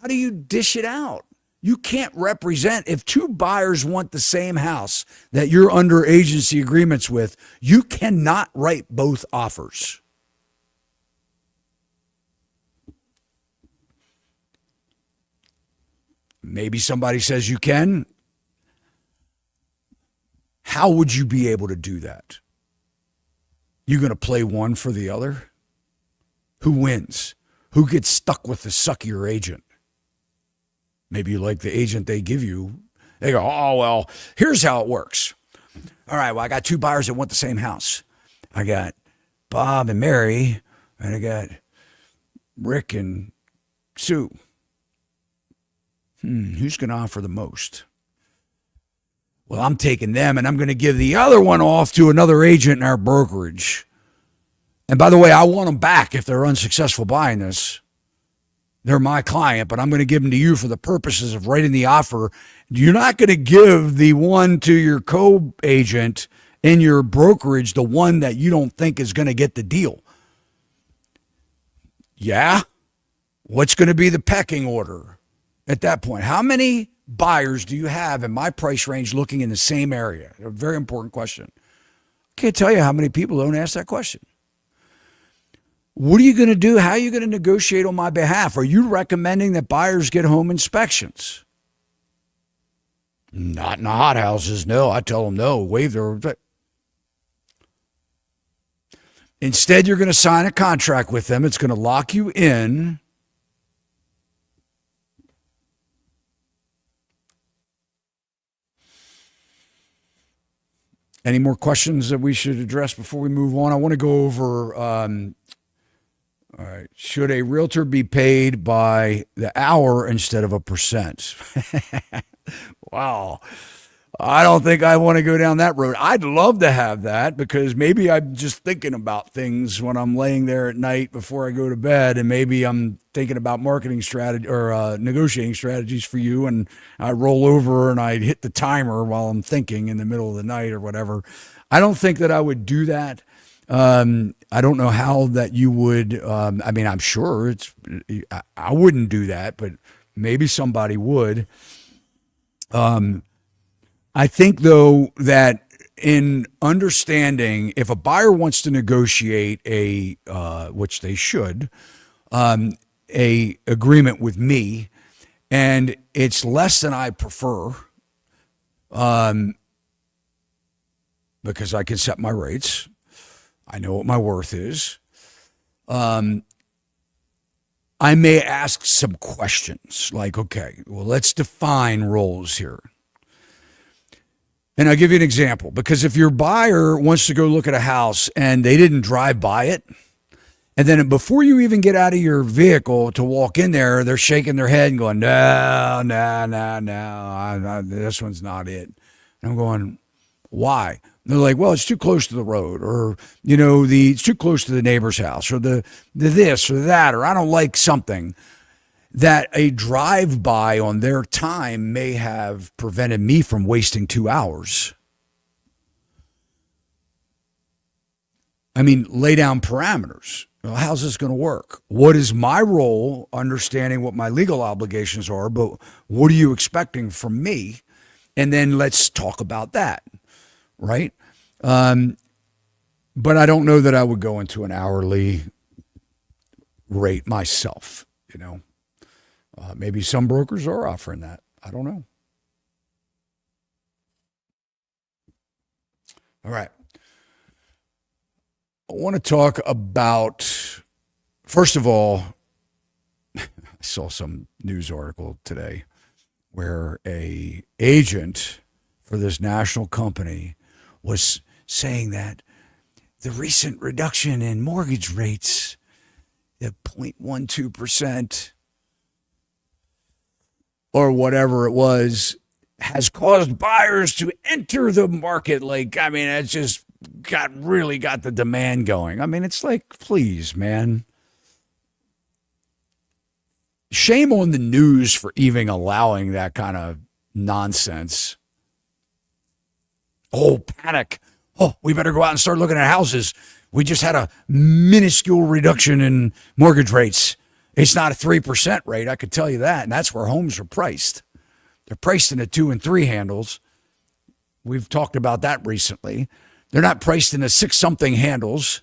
how do you dish it out? You can't represent, if 2 buyers want the same house that you're under agency agreements with, you cannot write both offers. Maybe somebody says you can. How would you be able to do that? You going to play one for the other? Who wins? Who gets stuck with the suckier agent? Maybe you like the agent they give you. They go, oh, well, here's how it works. All right, well, I got two buyers that want the same house. I got Bob and Mary, and I got Rick and Sue. Who's going to offer the most? Well, I'm taking them, and I'm going to give the other one off to another agent in our brokerage. And by the way, I want them back if they're unsuccessful buying this. They're my client, but I'm going to give them to you for the purposes of writing the offer. You're not going to give the one to your co-agent in your brokerage, the one that you don't think is going to get the deal. Yeah? What's going to be the pecking order at that point? How many buyers do you have in my price range looking in the same area? A very important question. I can't tell you how many people don't ask that question. What are you going to do? How are you going to negotiate on my behalf? Are you recommending that buyers get home inspections? Not in the hot houses. No, I tell them no. Waive their. Instead, you're going to sign a contract with them. It's going to lock you in. Any more questions that we should address before we move on? I want to go over, all right, should a realtor be paid by the hour instead of a percent? Wow. I don't think I want to go down that road. I'd love to have that because maybe I'm just thinking about things when I'm laying there at night before I go to bed, and maybe I'm thinking about marketing strategy or negotiating strategies for you, and I roll over and I hit the timer while I'm thinking in the middle of the night or whatever. I don't think that I would do that. I don't know how that you would. I mean, I'm sure I wouldn't do that, but maybe somebody would. I think, though, that in understanding if a buyer wants to negotiate which they should, a agreement with me, and it's less than I prefer, because I can set my rates. I know what my worth is. I may ask some questions like, okay, well, let's define roles here. And I'll give you an example, because if your buyer wants to go look at a house and they didn't drive by it, and then before you even get out of your vehicle to walk in there, they're shaking their head and going, no, this one's not it. And I'm going, why? And they're like, well, it's too close to the road, or, it's too close to the neighbor's house, or the this or that, or I don't like something. That a drive-by on their time may have prevented me from wasting 2 hours. I mean, lay down parameters. Well, how's this going to work? What is my role, understanding what my legal obligations are, but what are you expecting from me? And then let's talk about that, right? But I don't know that I would go into an hourly rate myself, Maybe some brokers are offering that. I don't know. All right. I want to talk about, first of all, I saw some news article today where a agent for this national company was saying that the recent reduction in mortgage rates, the 0.12%, or whatever it was, has caused buyers to enter the market. It's just really got the demand going. I mean, it's like, please, man. Shame on the news for even allowing that kind of nonsense. Oh, panic. Oh, we better go out and start looking at houses. We just had a minuscule reduction in mortgage rates. It's not a 3% rate, I could tell you that, and that's where homes are priced. They're priced in the 2 and 3 handles. We've talked about that recently. They're not priced in the 6-something handles.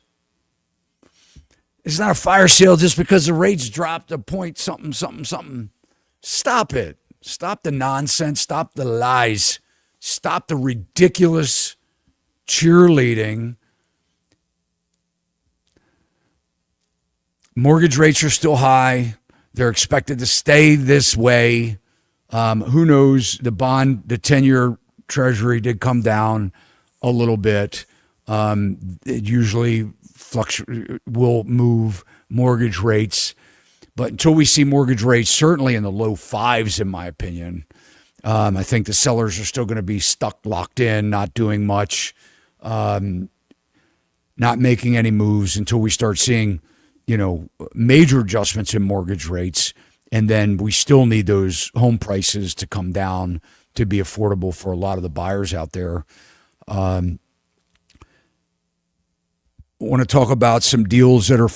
It's not a fire sale just because the rates dropped a point something. Stop it. Stop the nonsense. Stop the lies. Stop the ridiculous cheerleading. Mortgage rates are still high. They're expected to stay this way. Who knows? The 10-year treasury did come down a little bit. It usually will move mortgage rates. But until we see mortgage rates, certainly in the low fives, in my opinion, I think the sellers are still going to be stuck, locked in, not doing much, not making any moves until we start seeing, major adjustments in mortgage rates. And then we still need those home prices to come down to be affordable for a lot of the buyers out there. I want to talk about some deals that are,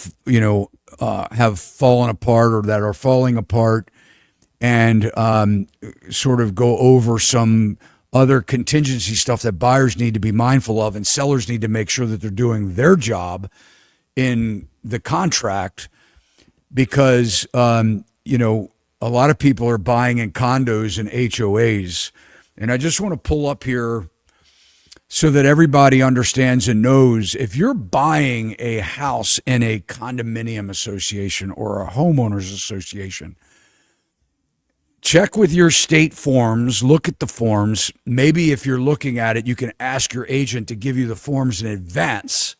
have fallen apart or that are falling apart, and sort of go over some other contingency stuff that buyers need to be mindful of, and sellers need to make sure that they're doing their job in the contract, because a lot of people are buying in condos and HOAs. And I just want to pull up here so that everybody understands and knows, if you're buying a house in a condominium association or a homeowners association, check with your state forms, look at the forms. Maybe if you're looking at it, you can ask your agent to give you the forms in advance.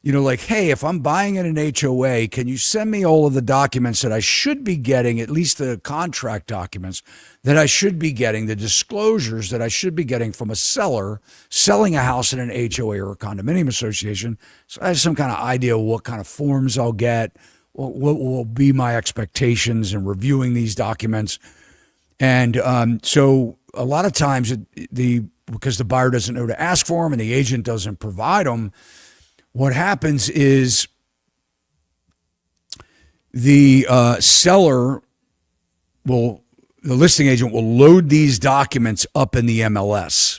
Like, hey, if I'm buying in an HOA, can you send me all of the documents that I should be getting, at least the contract documents that I should be getting, the disclosures that I should be getting from a seller selling a house in an HOA or a condominium association, so I have some kind of idea of what kind of forms I'll get, what will be my expectations in reviewing these documents. And so a lot of times, because the buyer doesn't know to ask for them and the agent doesn't provide them, what happens is the listing agent will load these documents up in the MLS.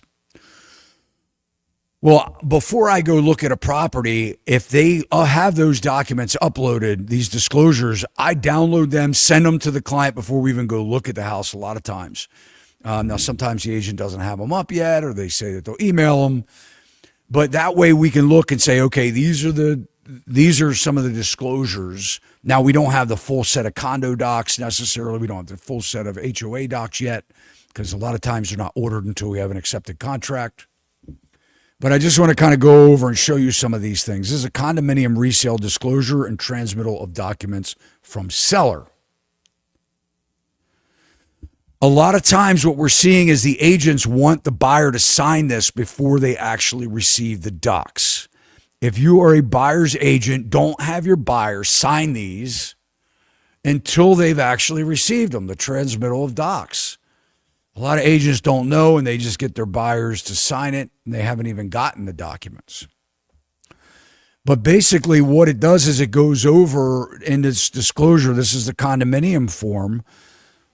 Well, before I go look at a property, if they have those documents uploaded, these disclosures, I download them, send them to the client before we even go look at the house a lot of times. Now, sometimes the agent doesn't have them up yet, or they say that they'll email them. But that way we can look and say, okay, these are some of the disclosures. Now, we don't have the full set of condo docs necessarily. We don't have the full set of HOA docs yet, because a lot of times they're not ordered until we have an accepted contract. But I just want to kind of go over and show you some of these things. This is a condominium resale disclosure and transmittal of documents from seller. A lot of times what we're seeing is the agents want the buyer to sign this before they actually receive the docs. If you are a buyer's agent, don't have your buyer sign these until they've actually received them, the transmittal of docs. A lot of agents don't know, and they just get their buyers to sign it, and they haven't even gotten the documents. But basically what it does is it goes over in this disclosure, this is the condominium form,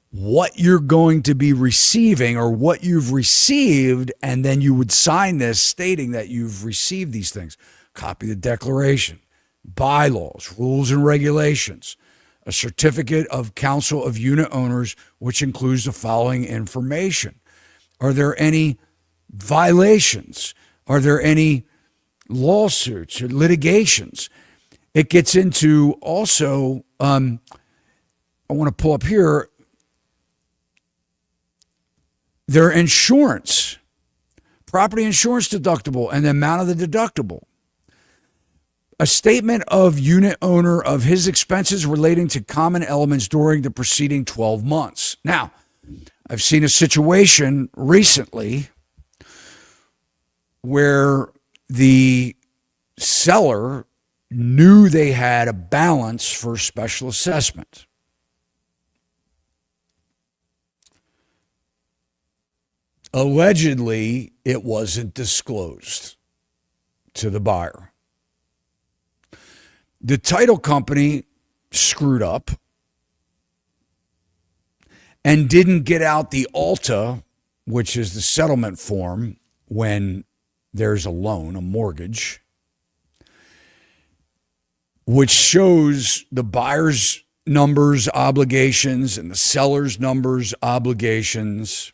what you're going to be receiving or what you've received, and then you would sign this stating that you've received these things. Copy the declaration, bylaws, rules and regulations, a certificate of council of unit owners, which includes the following information. Are there any violations? Are there any lawsuits or litigations? It gets into also, I want to pull up here, their insurance, property insurance deductible, and the amount of the deductible. A statement of unit owner of his expenses relating to common elements during the preceding 12 months. Now, I've seen a situation recently where the seller knew they had a balance for special assessment. Allegedly, it wasn't disclosed to the buyer. The title company screwed up and didn't get out the ALTA, which is the settlement form when there's a loan, a mortgage, which shows the buyer's numbers obligations and the seller's numbers obligations.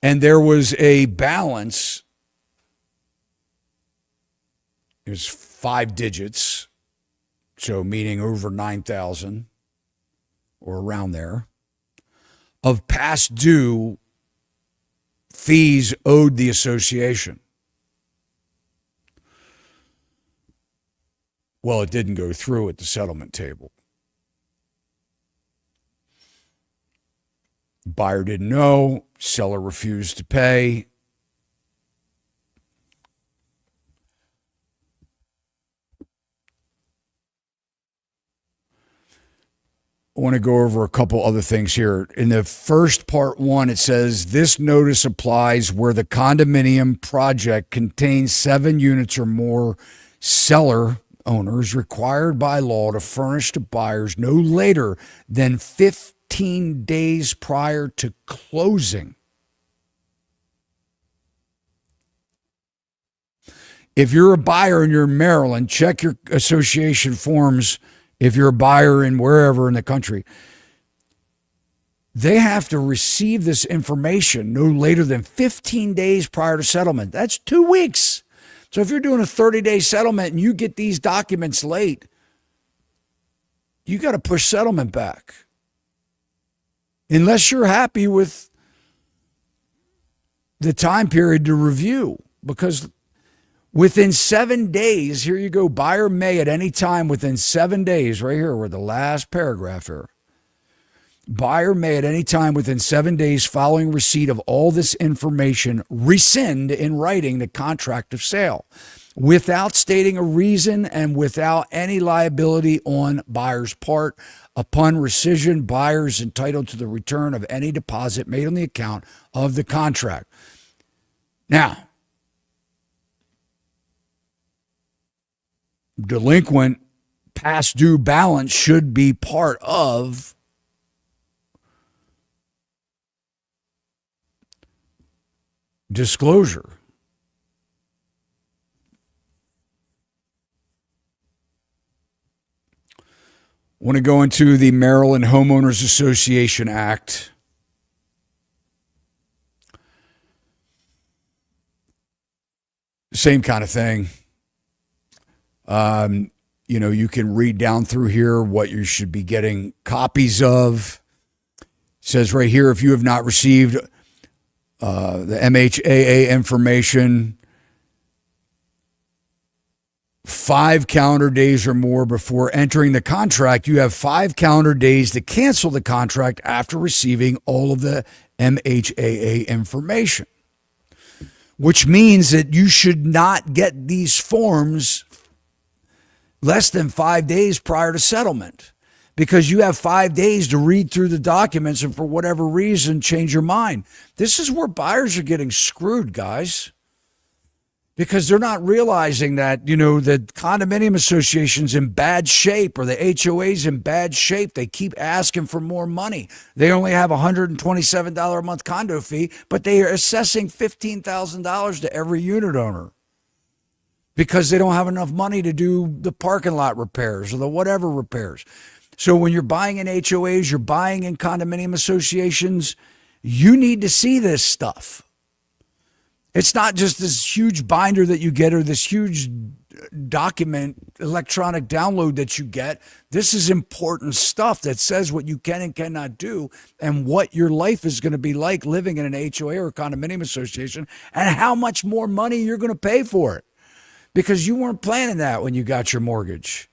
And there was a balance. It was 5 digits, so meaning over 9,000 or around there, of past due fees owed the association. Well, it didn't go through at the settlement table. Buyer didn't know, seller refused to pay. I want to go over a couple other things here. In the first part 1, it says this notice applies where the condominium project contains 7 units or more. Seller owners required by law to furnish to buyers no later than 15 days prior to closing. If you're a buyer and you're in Maryland, check your association forms. If you're a buyer in wherever in the country, they have to receive this information no later than 15 days prior to settlement. That's 2 weeks. So if you're doing a 30-day settlement and you get these documents late, you got to push settlement back. Unless you're happy with the time period to review, because within 7 days, here you go, buyer may at any time within 7 days, right here, where the last paragraph here. Buyer may at any time within 7 days following receipt of all this information rescind in writing the contract of sale without stating a reason and without any liability on buyer's part. Upon rescission, buyer is entitled to the return of any deposit made on the account of the contract. Now, delinquent past due balance should be part of disclosure. I want to go into the Maryland Homeowners Association Act. Same kind of thing. You can read down through here what you should be getting copies of. It says right here, if you have not received the MHAA information 5 calendar days or more before entering the contract, you have 5 calendar days to cancel the contract after receiving all of the MHAA information, which means that you should not get these forms less than 5 days prior to settlement, because you have 5 days to read through the documents and for whatever reason change your mind. This is where buyers are getting screwed, guys, because they're not realizing that, the condominium association's in bad shape or the HOA's in bad shape. They keep asking for more money. They only have a $127 a month condo fee, but they are assessing $15,000 to every unit owner because they don't have enough money to do the parking lot repairs or the whatever repairs. So when you're buying in HOAs, you're buying in condominium associations, you need to see this stuff. It's not just this huge binder that you get or this huge document, electronic download that you get. This is important stuff that says what you can and cannot do and what your life is going to be like living in an HOA or a condominium association and how much more money you're going to pay for it, because you weren't planning that when you got your mortgage.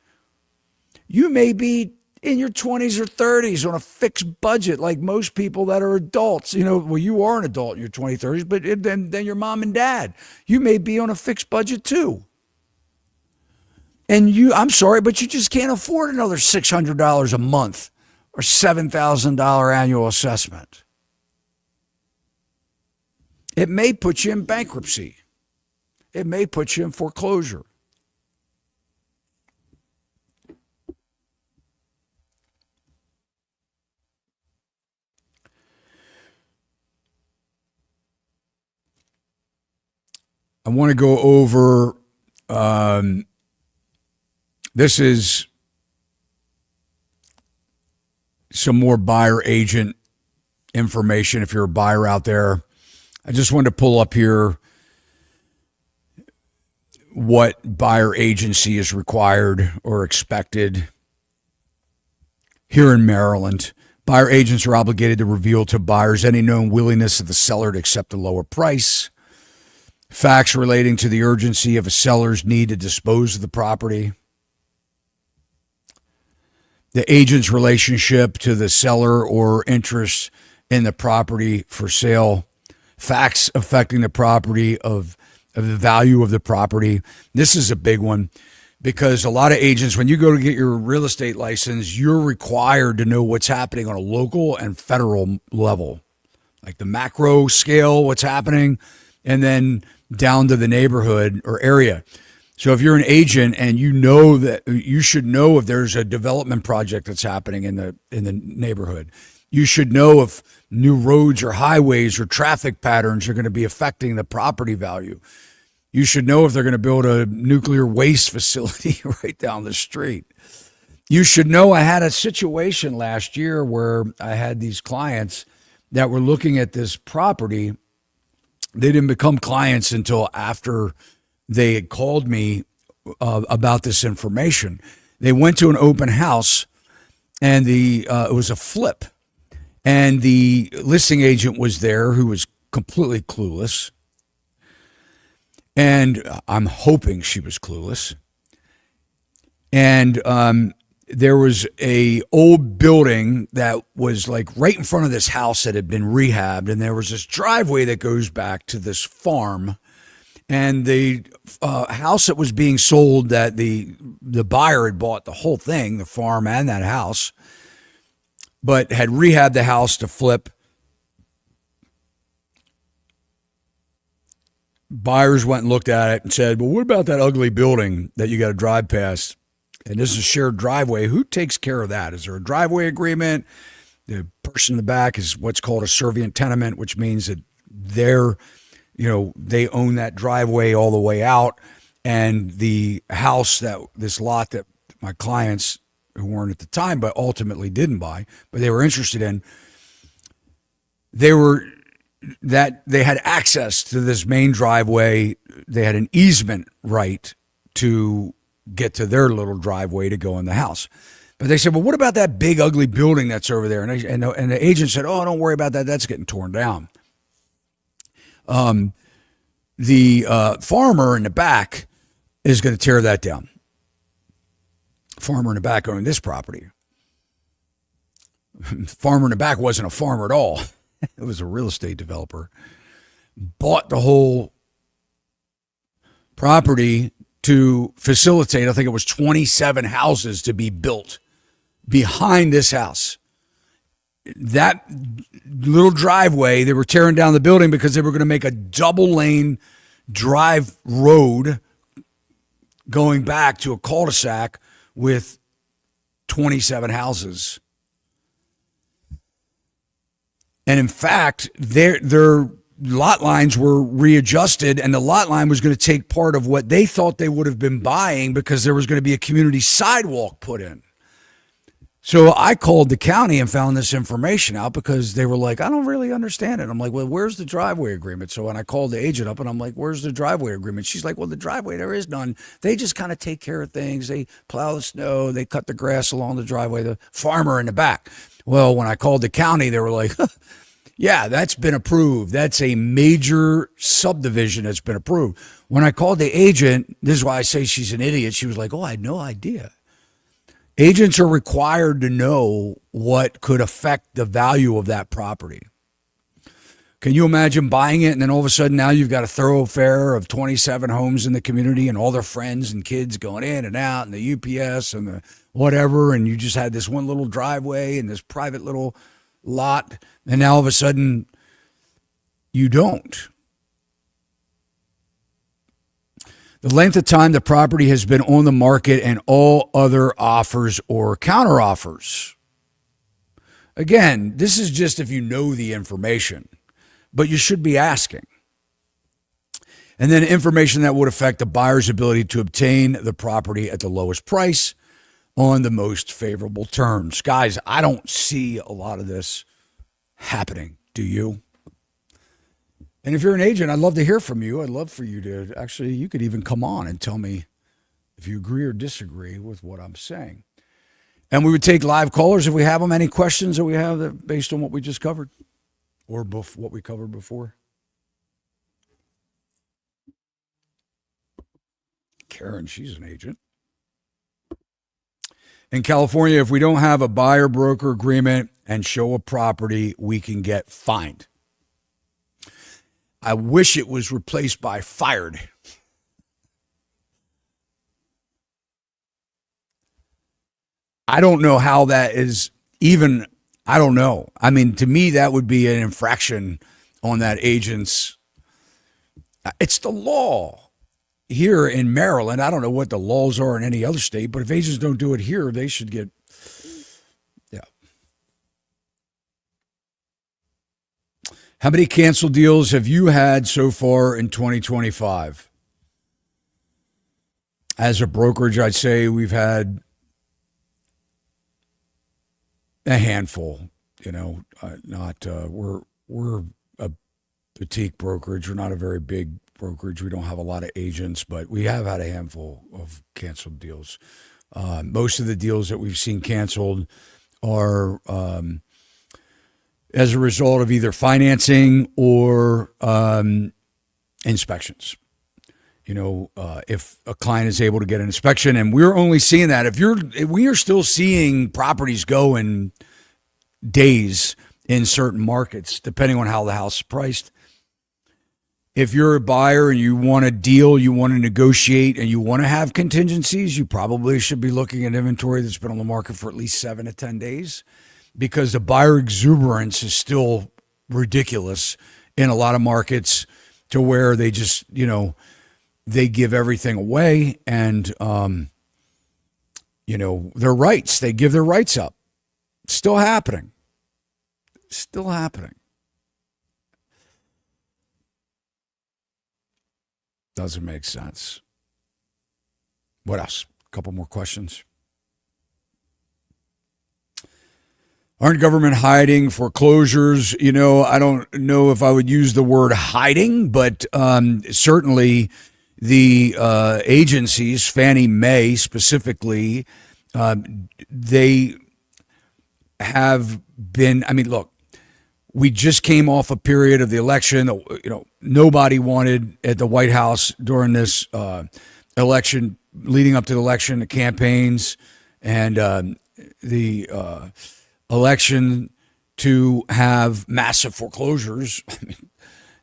You may be in your 20s or 30s on a fixed budget like most people that are adults. You are an adult in your 20s, 30s, but then your mom and dad. You may be on a fixed budget too. And I'm sorry, but you just can't afford another $600 a month or $7,000 annual assessment. It may put you in bankruptcy. It may put you in foreclosure. I want to go over, this is some more buyer agent information if you're a buyer out there. I just wanted to pull up here what buyer agency is required or expected here in Maryland. Buyer agents are obligated to reveal to buyers any known willingness of the seller to accept a lower price, facts relating to the urgency of a seller's need to dispose of the property, the agent's relationship to the seller or interest in the property for sale, facts affecting the property of the value of the property. This is a big one because a lot of agents, when you go to get your real estate license, you're required to know what's happening on a local and federal level, like the macro scale, what's happening, and then down to the neighborhood or area. So if you're an agent and you know that, you should know if there's a development project that's happening in the neighborhood. You should know if new roads or highways or traffic patterns are going to be affecting the property value. You should know if they're going to build a nuclear waste facility right down the street. You should know, I had a situation last year where I had these clients that were looking at this property. They didn't become clients until after they had called me about this information. They went to an open house and it was a flip. And the listing agent was there who was completely clueless. And I'm hoping she was clueless. And there was a old building that was like right in front of this house that had been rehabbed. And there was this driveway that goes back to this farm. And the house that was being sold, that the buyer had bought the whole thing, the farm and that house, but had rehabbed the house to flip. Buyers went and looked at it and said, well, what about that ugly building that you got to drive past? And this is a shared driveway. Who takes care of that? Is there a driveway agreement? The person in the back is what's called a servient tenement, which means that they own that driveway all the way out. And the house, this lot that my clients who weren't at the time, but ultimately didn't buy, but they were interested in, they had access to this main driveway. They had an easement right to get to their little driveway to go in the house. But they said, well, what about that big ugly building that's over there? And the agent said, oh, don't worry about that. That's getting torn down. The farmer in the back is going to tear that down. Farmer in the back owning this property. Farmer in the back wasn't a farmer at all. It was a real estate developer. Bought the whole property to facilitate, I think it was 27 houses to be built behind this house. That little driveway, they were tearing down the building because they were going to make a double lane drive road going back to a cul-de-sac with 27 houses. And in fact, their lot lines were readjusted, and the lot line was going to take part of what they thought they would have been buying because there was going to be a community sidewalk put in. So I called the county and found this information out because they were like, I don't really understand it. I'm like, well, where's the driveway agreement? So when I called the agent up and I'm like, where's the driveway agreement? She's like, well, the driveway, there is none. They just kind of take care of things. They plow the snow. They cut the grass along the driveway, the farmer in the back. Well, when I called the county, they were like, yeah, that's been approved. That's a major subdivision that's been approved. When I called the agent, this is why I say she's an idiot. She was like, oh, I had no idea. Agents are required to know what could affect the value of that property. Can you imagine buying it and then all of a sudden now you've got a thoroughfare of 27 homes in the community and all their friends and kids going in and out and the UPS and the whatever, and you just had this one little driveway and this private little lot, and now all of a sudden you don't. The length of time the property has been on the market and all other offers or counteroffers. Again, this is just if you know the information, but you should be asking. And then information that would affect the buyer's ability to obtain the property at the lowest price on the most favorable terms. Guys, I don't see a lot of this happening. Do you? And if you're an agent, I'd love to hear from you. I'd love for you to actually, you could even come on and tell me if you agree or disagree with what I'm saying. And we would take live callers if we have them. Any questions that we have that based on what we just covered or what we covered before? Karen, she's an agent. In California, if we don't have a buyer broker agreement and show a property, we can get fined. I wish it was replaced by fired. I don't know how that is even, I don't know. I mean, to me, that would be an infraction on that agent's. It's the law here in Maryland. I don't know what the laws are in any other state, but if agents don't do it here, they should get, yeah. How many canceled deals have you had so far in 2025? As a brokerage, I'd say we've had a handful. You know, we're a boutique brokerage. We're not a very big brokerage. We don't have a lot of agents, but we have had a handful of canceled deals. Most of the deals that we've seen canceled are as a result of either financing or inspections. You know, if a client is able to get an inspection, and we're only seeing that we are still seeing properties go in days in certain markets, depending on how the house is priced. If you're a buyer and you want a deal, you want to negotiate, and you want to have contingencies, you probably should be looking at inventory that's been on the market for at least 7 to 10 days, because the buyer exuberance is still ridiculous in a lot of markets, to where they just, you know, they give everything away, and, you know, their rights, they give their rights up. Still happening. Still happening. Doesn't make sense. What else? A couple more questions. Aren't government hiding foreclosures? You know, I don't know if I would use the word hiding, but certainly the agencies, Fannie Mae specifically, they have been, I mean, look, we just came off a period of the election. You know, nobody wanted at the White House during this election, leading up to the election, the campaigns, and the election to have massive foreclosures. I mean,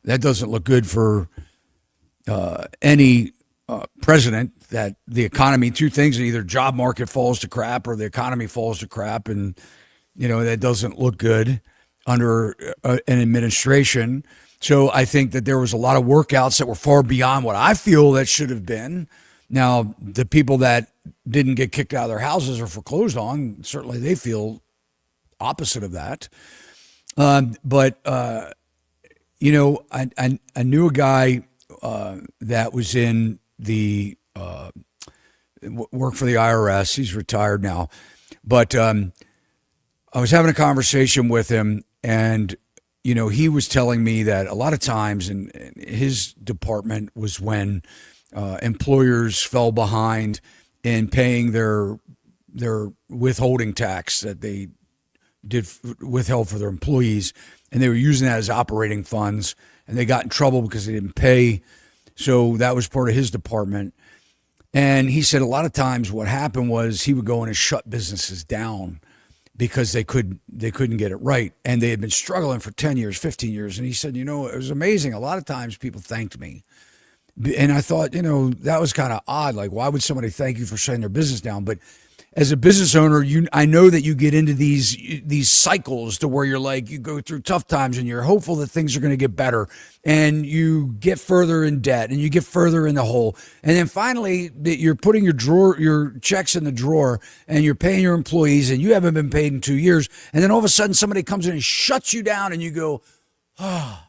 that doesn't look good for any president. That the economy, two things: either job market falls to crap or the economy falls to crap, and you know that doesn't look good under an administration. So I think that there was a lot of workouts that were far beyond what I feel that should have been. Now, the people that didn't get kicked out of their houses or foreclosed on, certainly they feel opposite of that. But you know, I knew a guy that was in the work for the IRS. He's retired now, but I was having a conversation with him, and you know, he was telling me that a lot of times in his department was when employers fell behind in paying their withholding tax that they did withheld for their employees, and they were using that as operating funds, and they got in trouble because they didn't pay. So that was part of his department. And he said a lot of times what happened was he would go in and shut businesses down because they couldn't get it right. And they had been struggling for 10 years, 15 years. And he said, you know, it was amazing. A lot of times people thanked me. And I thought, you know, that was kind of odd. Like, why would somebody thank you for shutting their business down? But as a business owner, I know that you get into these cycles to where you're like, you go through tough times and you're hopeful that things are going to get better, and you get further in debt and you get further in the hole. And then finally you're putting your checks in the drawer, and you're paying your employees, and you haven't been paid in 2 years. And then all of a sudden somebody comes in and shuts you down, and you go, oh,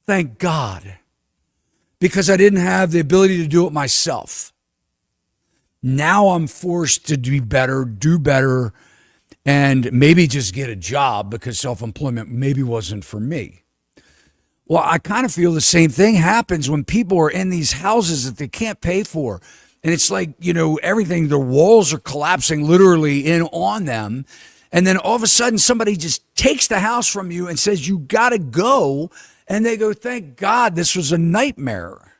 thank God, because I didn't have the ability to do it myself. Now I'm forced to be better, do better, and maybe just get a job because self-employment maybe wasn't for me. Well, I kind of feel the same thing happens when people are in these houses that they can't pay for. And it's like, everything, the walls are collapsing literally in on them. And then all of a sudden somebody just takes the house from you and says, you got to go. And they go, thank God this was a nightmare.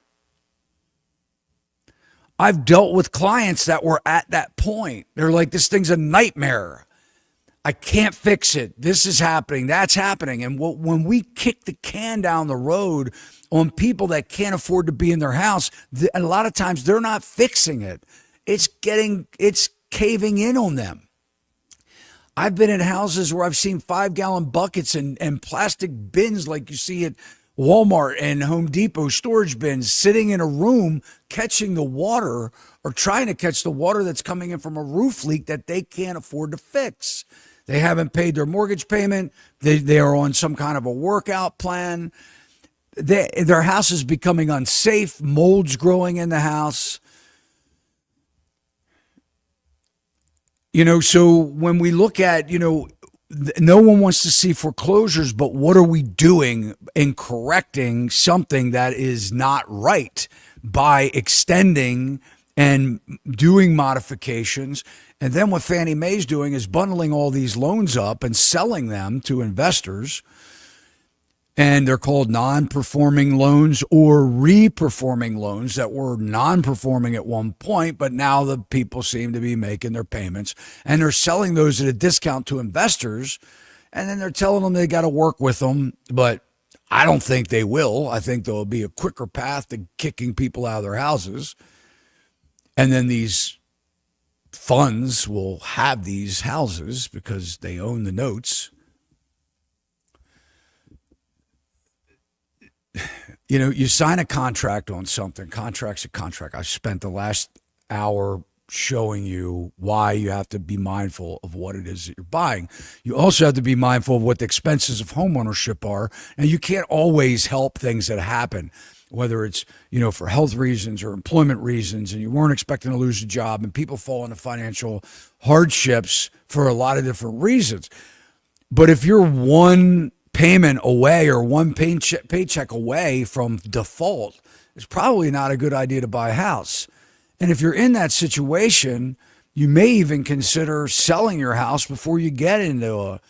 I've dealt with clients that were at that point. They're like, this thing's a nightmare. I can't fix it. This is happening. That's happening. And when we kick the can down the road on people that can't afford to be in their house, a lot of times they're not fixing it. It's caving in on them. I've been in houses where I've seen 5-gallon buckets and plastic bins like you see at Walmart and Home Depot storage bins sitting in a room catching the water or trying to catch the water that's coming in from a roof leak that they can't afford to fix. They haven't paid their mortgage payment. They are on some kind of a workout plan. Their house is becoming unsafe. Mold's growing in the house. So when we look at, no one wants to see foreclosures, but what are we doing in correcting something that is not right by extending and doing modifications? And then what Fannie Mae's doing is bundling all these loans up and selling them to investors. And they're called non-performing loans or re-performing loans that were non-performing at one point, but now the people seem to be making their payments. And they're selling those at a discount to investors. And then they're telling them they got to work with them. But I don't think they will. I think there'll be a quicker path to kicking people out of their houses. And then these funds will have these houses because they own the notes. You sign a contract on something. Contract's a contract. I've spent the last hour showing you why you have to be mindful of what it is that you're buying. You also have to be mindful of what the expenses of homeownership are. And you can't always help things that happen, whether it's, for health reasons or employment reasons, and you weren't expecting to lose a job, and people fall into financial hardships for a lot of different reasons. But if you're one payment away or one paycheck away from default, it's probably not a good idea to buy a house. And if you're in that situation, you may even consider selling your house before you get into a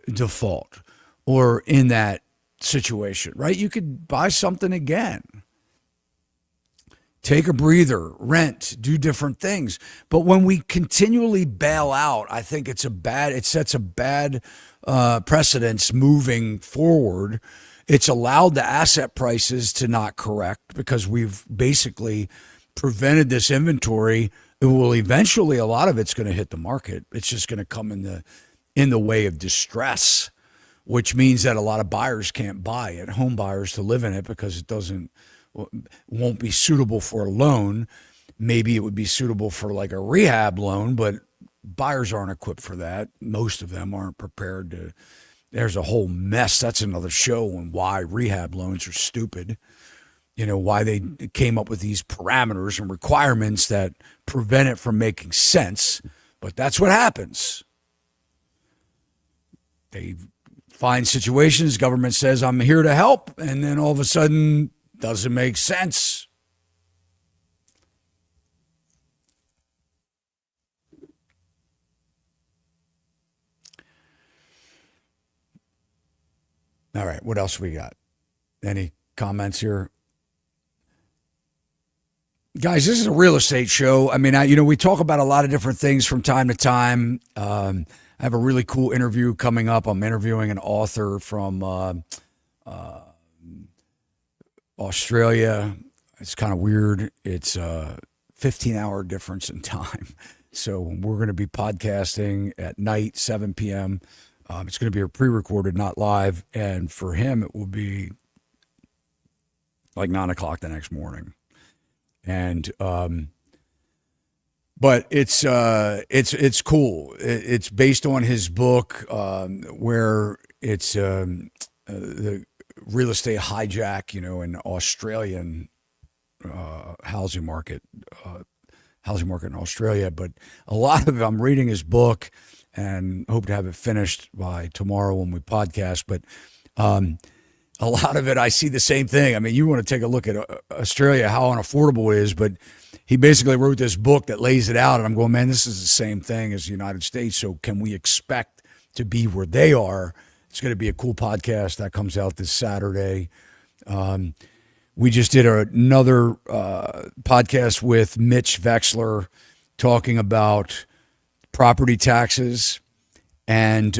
default or in that situation, right? You could buy something again. Take a breather, rent, do different things. But when we continually bail out, I think it sets a bad precedence moving forward. It's allowed the asset prices to not correct because we've basically prevented this inventory. It will eventually, a lot of it's going to hit the market. It's just going to come in the way of distress, which means that a lot of buyers can't buy it, home buyers to live in it because it won't be suitable for a loan. Maybe it would be suitable for like a rehab loan, but buyers aren't equipped for that. Most of them aren't prepared to. There's a whole mess. That's another show on why rehab loans are stupid. Why they came up with these parameters and requirements that prevent it from making sense. But that's what happens. They find situations, government says, I'm here to help, and then all of a sudden, doesn't make sense. All right, what else we got? Any comments here? Guys, this is a real estate show. I mean, we talk about a lot of different things from time to time. I have a really cool interview coming up. I'm interviewing an author from Australia. It's kind of weird. It's a 15-hour difference in time. So we're going to be podcasting at night, 7 p.m. It's going to be a pre-recorded, not live. And for him, it will be like 9 o'clock the next morning. And but it's cool. It's based on his book, where it's the real estate hijack, in Australian housing market, housing market in Australia. But a lot of it, I'm reading his book and hope to have it finished by tomorrow when we podcast. But a lot of it, I see the same thing. I mean, you want to take a look at Australia, how unaffordable it is, but he basically wrote this book that lays it out, and I'm going, man, this is the same thing as the United States, so can we expect to be where they are? It's going to be a cool podcast that comes out this Saturday. We just did another podcast with Mitch Vexler talking about property taxes. And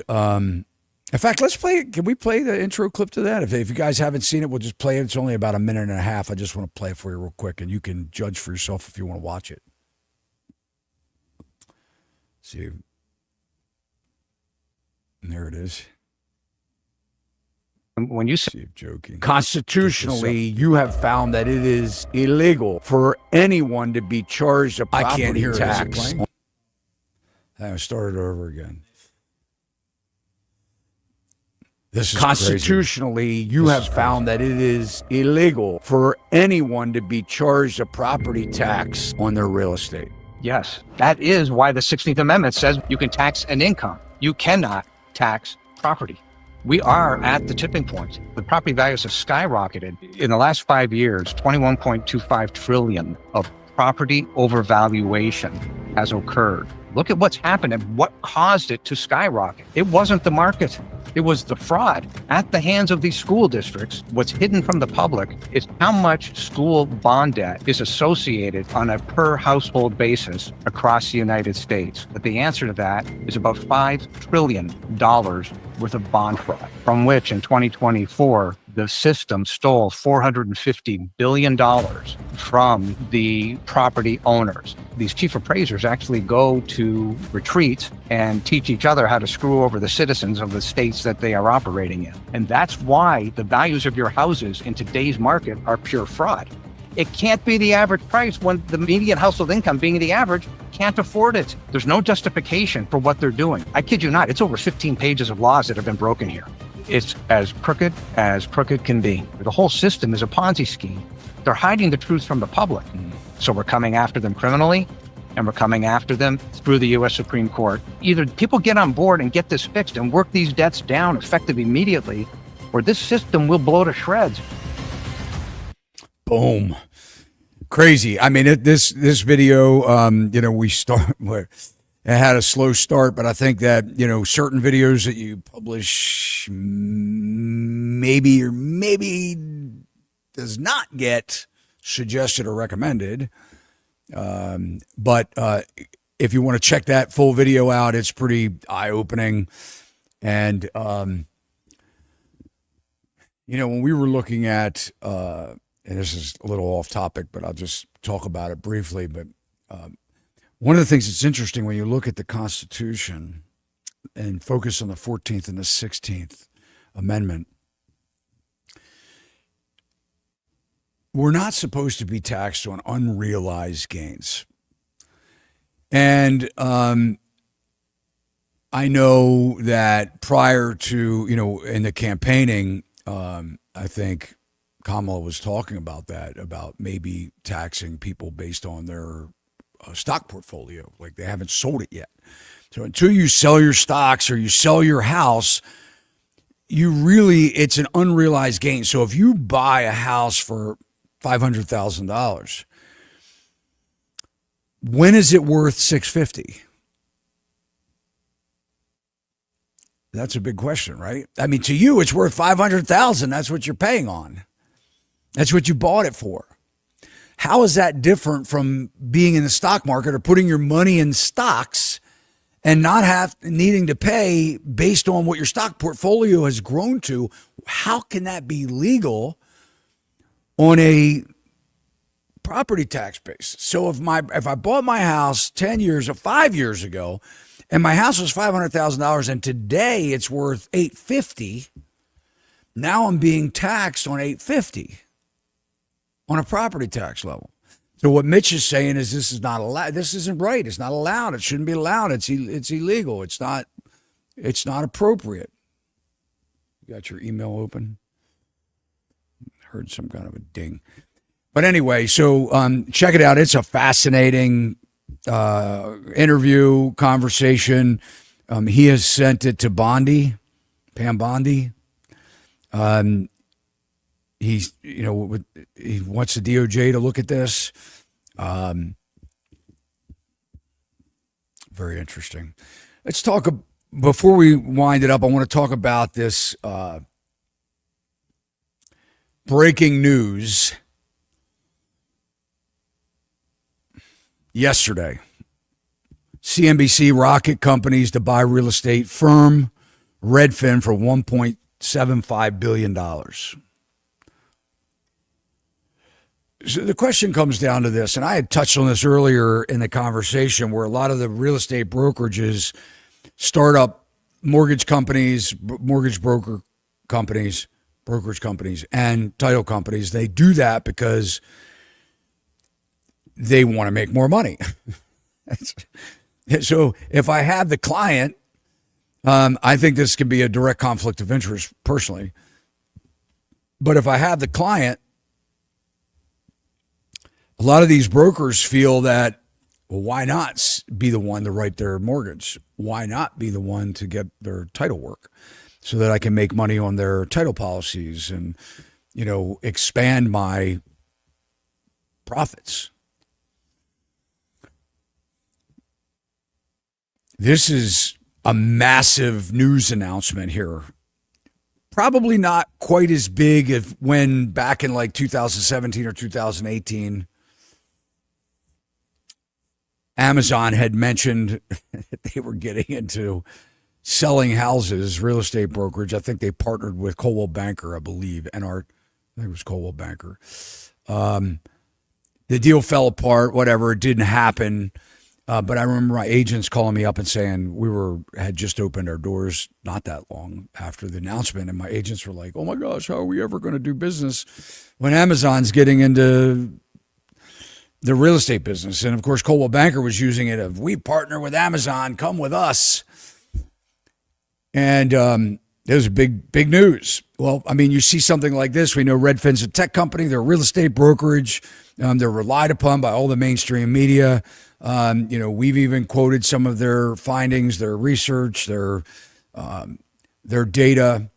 in fact, let's play it. Can we play the intro clip to that? If you guys haven't seen it, we'll just play it. It's only about a minute and a half. I just want to play it for you real quick, and you can judge for yourself if you want to watch it. See, and there it is. When you say joking, constitutionally, you have found that it is illegal for anyone to be charged a property I can't hear tax. It. I started over again. This is constitutionally, you have found that it is illegal for anyone to be charged a property tax on their real estate. Yes, that is why the 16th Amendment says you can tax an income. You cannot tax property. We are at the tipping point. The property values have skyrocketed. In the last 5 years, 21.25 trillion of property overvaluation has occurred. Look at what's happened and what caused it to skyrocket. It wasn't the market. It was the fraud at the hands of these school districts. What's hidden from the public is how much school bond debt is associated on a per household basis across the United States. But the answer to that is about $5 trillion worth of bond fraud, from which in 2024, the system stole $450 billion from the property owners. These chief appraisers actually go to retreats and teach each other how to screw over the citizens of the states that they are operating in. And that's why the values of your houses in today's market are pure fraud. It can't be the average price when the median household income, being the average, can't afford it. There's no justification for what they're doing. I kid you not, it's over 15 pages of laws that have been broken here. It's as crooked can be. The whole system is a Ponzi scheme. They're hiding the truth from the public. So we're coming after them criminally, and we're coming after them through the U.S. Supreme Court. Either people get on board and get this fixed and work these debts down effective immediately, or this system will blow to shreds. Boom. Crazy. I mean, this video, we start. It had a slow start, but I think that, certain videos that you publish maybe does not get suggested or recommended. But if you want to check that full video out, it's pretty eye-opening. And, when we were looking at, and this is a little off topic, but I'll just talk about it briefly, but one of the things that's interesting when you look at the Constitution and focus on the 14th and the 16th Amendment, we're not supposed to be taxed on unrealized gains. And I know that prior to, in the campaigning, I think Kamala was talking about that, about maybe taxing people based on their stock portfolio, like they haven't sold it yet. So until you sell your stocks or you sell your house, it's an unrealized gain. So if you buy a house for $500,000, when is it worth $650,000? That's a big question, right? I mean, to you, it's worth $500,000. That's what you're paying on. That's what you bought it for. How is that different from being in the stock market or putting your money in stocks and not needing to pay based on what your stock portfolio has grown to? How can that be legal on a property tax basis? So if I bought my house 10 years or 5 years ago and my house was $500,000 and today it's worth $850,000, now I'm being taxed on $850,000. On a property tax level. So what Mitch is saying is this is not allowed. This isn't right. It's not allowed. It shouldn't be allowed. It's illegal. It's not appropriate. You got your email open? Heard some kind of a ding. But anyway, so check it out. It's a fascinating interview, conversation. He has sent it to Pam Bondi. He wants the DOJ to look at this. Very interesting. Let's talk, before we wind it up, I want to talk about this breaking news yesterday. CNBC rocket companies to buy real estate firm Redfin for $1.75 billion. So the question comes down to this, and I had touched on this earlier in the conversation, where a lot of the real estate brokerages, start up mortgage companies, mortgage brokerage companies, and title companies, they do that because they want to make more money. So if I have the client, I think this can be a direct conflict of interest personally. But if I have the client, a lot of these brokers feel that, well, why not be the one to write their mortgage? Why not be the one to get their title work so that I can make money on their title policies and, expand my profits? This is a massive news announcement here. Probably not quite as big as when back in like 2017 or 2018, Amazon had mentioned that they were getting into selling houses, real estate brokerage. I think they partnered with Coldwell Banker, I believe, I think it was Coldwell Banker. The deal fell apart, whatever, it didn't happen. But I remember my agents calling me up and saying had just opened our doors not that long after the announcement. And my agents were like, oh my gosh, how are we ever going to do business when Amazon's getting into the real estate business? And of course, Coldwell Banker was using it of, we partner with Amazon, come with us. And it was big news. Well, I mean, you see something like this. We know Redfin's a tech company. They're a real estate brokerage. They're relied upon by all the mainstream media. We've even quoted some of their findings, their research, their data.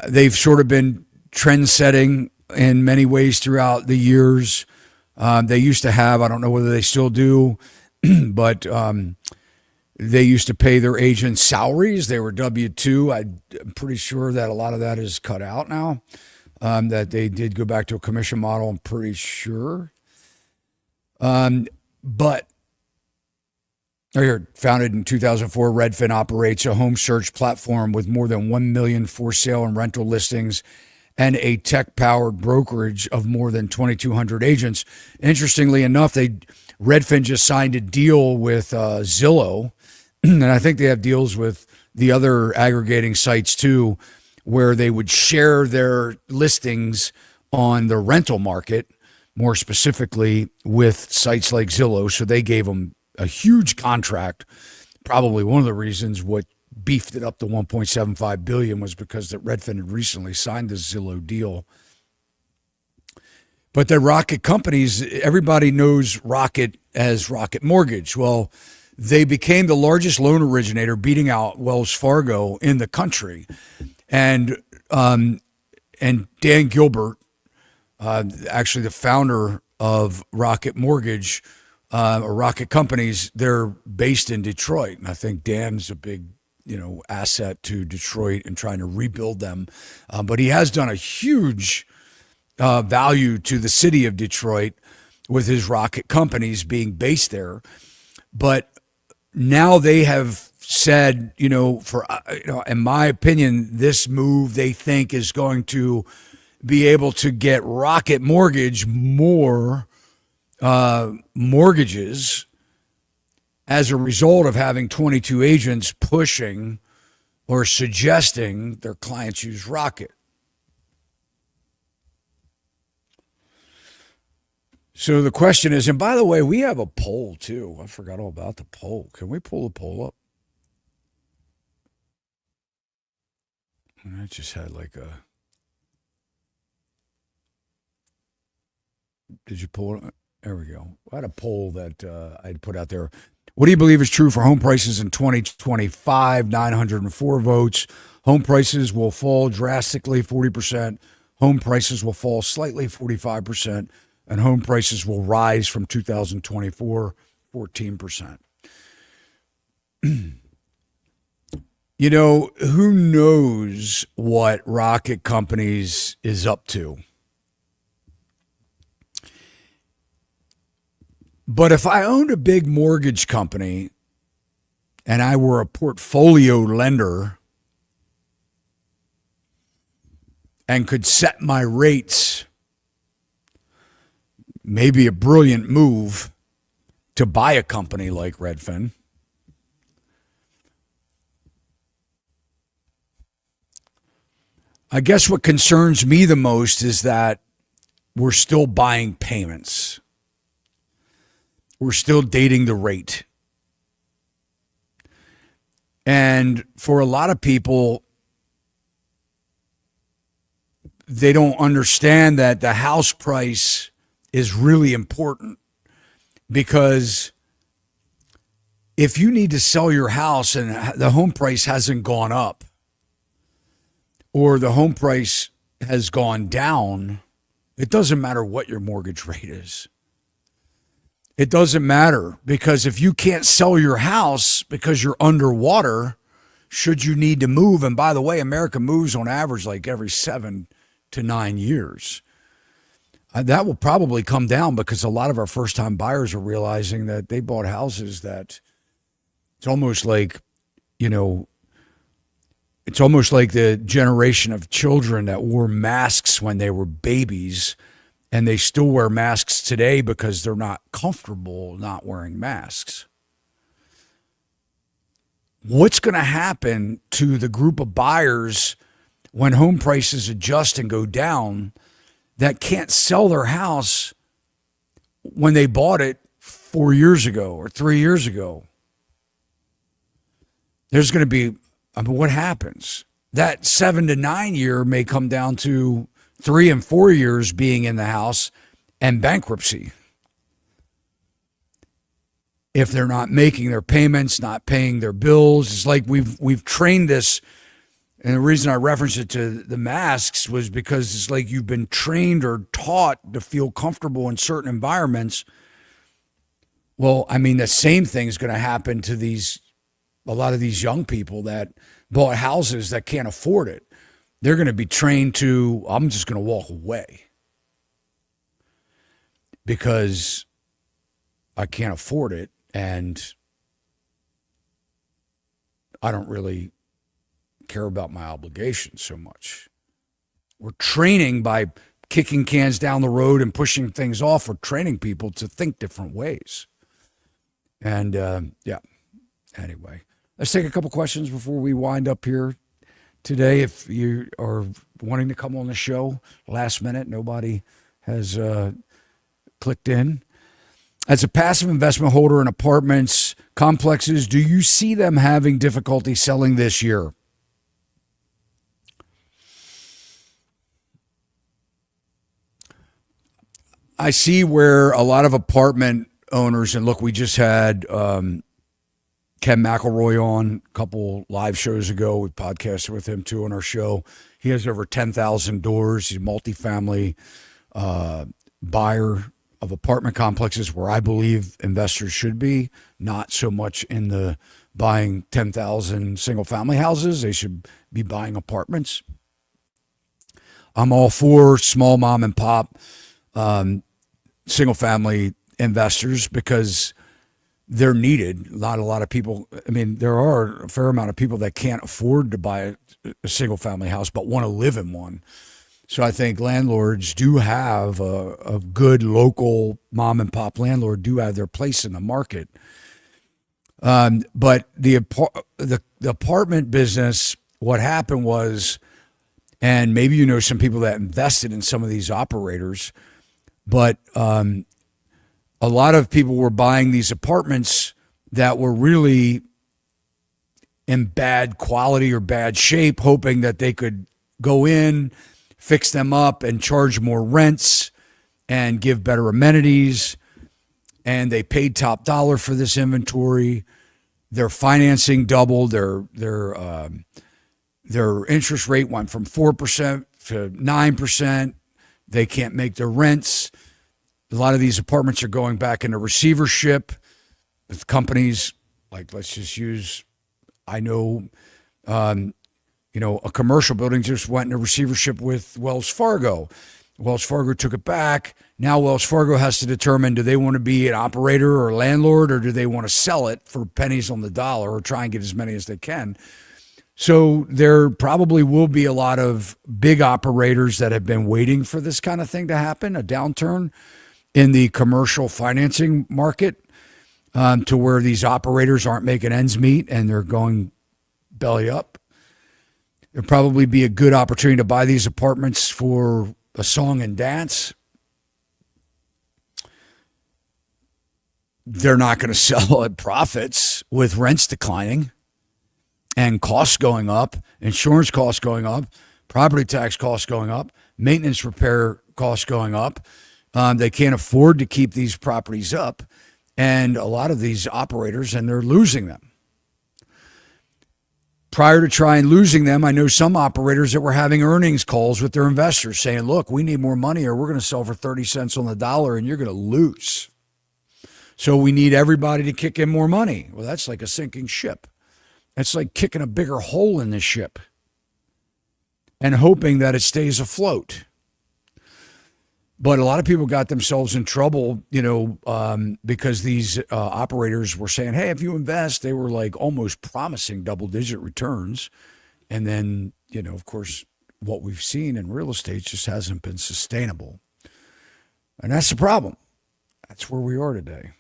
They've sort of been trend setting in many ways throughout the years. They used to have, I don't know whether they still do, but they used to pay their agents salaries. They were W-2. I'm pretty sure that a lot of that is cut out now, that they did go back to a commission model, I'm pretty sure. But founded in 2004, Redfin operates a home search platform with more than 1 million for sale and rental listings and a tech-powered brokerage of more than 2,200 agents. Interestingly enough, Redfin just signed a deal with Zillow, and I think they have deals with the other aggregating sites too, where they would share their listings on the rental market, more specifically with sites like Zillow. So they gave them a huge contract. Probably one of the reasons what beefed it up to $1.75 billion was because that Redfin had recently signed this Zillow deal. But the Rocket companies, everybody knows Rocket as Rocket Mortgage. Well, they became the largest loan originator, beating out Wells Fargo in the country. And Dan Gilbert, actually the founder of Rocket Mortgage, or Rocket Companies, they're based in Detroit. And I think Dan's a big, asset to Detroit and trying to rebuild them. But he has done a huge value to the city of Detroit with his Rocket Companies being based there. But now they have said, in my opinion, this move they think is going to be able to get Rocket Mortgage more mortgages as a result of having 22 agents pushing or suggesting their clients use Rocket. So the question is, and by the way, we have a poll too. I forgot all about the poll. Can we pull the poll up? I just had did you pull it? There we go. I had a poll that I'd put out there. What do you believe is true for home prices in 2025? 904 votes. Home prices will fall drastically, 40%. Home prices will fall slightly, 45%. And home prices will rise from 2024, 14%. You know, who knows what Rocket Companies is up to? But if I owned a big mortgage company and I were a portfolio lender and could set my rates, maybe a brilliant move to buy a company like Redfin. I guess what concerns me the most is that we're still buying payments. We're still dating the rate. And for a lot of people, they don't understand that the house price is really important, because if you need to sell your house and the home price hasn't gone up or the home price has gone down, it doesn't matter what your mortgage rate is. It doesn't matter, because if you can't sell your house because you're underwater, should you need to move, and by the way, America moves on average like every 7 to 9 years. That will probably come down, because a lot of our first-time buyers are realizing that they bought houses that it's almost like, you know, it's almost like the generation of children that wore masks when they were babies, and they still wear masks today because they're not comfortable not wearing masks. What's going to happen to the group of buyers when home prices adjust and go down that can't sell their house when they bought it 4 years ago or 3 years ago? There's going to be, I mean, what happens? That 7 to 9 year may come down to 3 and 4 years being in the house and bankruptcy. If they're not making their payments, not paying their bills. It's like we've trained this. And the reason I referenced it to the masks was because it's like you've been trained or taught to feel comfortable in certain environments. Well, I mean, the same thing is going to happen to a lot of these young people that bought houses that can't afford it. They're going to be trained to, I'm just going to walk away because I can't afford it, and I don't really care about my obligations so much. We're training by kicking cans down the road and pushing things off. We're training people to think different ways. And anyway, let's take a couple questions before we wind up here today. If you are wanting to come on the show last minute, nobody has clicked in. As a passive investment holder in apartments complexes, do you see them having difficulty selling this year? I see where a lot of apartment owners, and look, we just had Ken McElroy on a couple live shows ago. We podcasted with him too on our show. He has over 10,000 doors. He's a multifamily buyer of apartment complexes, where I believe investors should be, not so much in the buying 10,000 single family houses. They should be buying apartments. I'm all for small mom and pop single family investors because they're needed. Not a lot of people, I mean, there are a fair amount of people that can't afford to buy a single family house but want to live in one. So I think landlords do have a good local mom and pop landlord do have their place in the market. But the apartment business, what happened was, and maybe you know some people that invested in some of these operators, but a lot of people were buying these apartments that were really in bad quality or bad shape, hoping that they could go in, fix them up, and charge more rents and give better amenities. and they paid top dollar for this inventory. Their financing doubled. Their interest rate went from 4% to 9%. They can't make their rents. A lot of these apartments are going back into receivership with companies like, let's just use, I know, a commercial building just went into receivership with Wells Fargo. Wells Fargo took it back. Now Wells Fargo has to determine, do they want to be an operator or landlord, or do they want to sell it for pennies on the dollar or try and get as many as they can? So there probably will be a lot of big operators that have been waiting for this kind of thing to happen, a downturn in the commercial financing market, to where these operators aren't making ends meet and they're going belly up. There'll probably be a good opportunity to buy these apartments for a song and dance. They're not going to sell at profits with rents declining and costs going up, insurance costs going up, property tax costs going up, maintenance repair costs going up. They can't afford to keep these properties up. And a lot of these operators, and they're losing them. Prior to trying losing them, I know some operators that were having earnings calls with their investors saying, look, we need more money or we're going to sell for 30 cents on the dollar and you're going to lose. So we need everybody to kick in more money. Well, that's like a sinking ship. That's like kicking a bigger hole in the ship and hoping that it stays afloat. But a lot of people got themselves in trouble, because these operators were saying, hey, if you invest, they were like almost promising double-digit returns. And then, of course, what we've seen in real estate just hasn't been sustainable. And that's the problem. That's where we are today.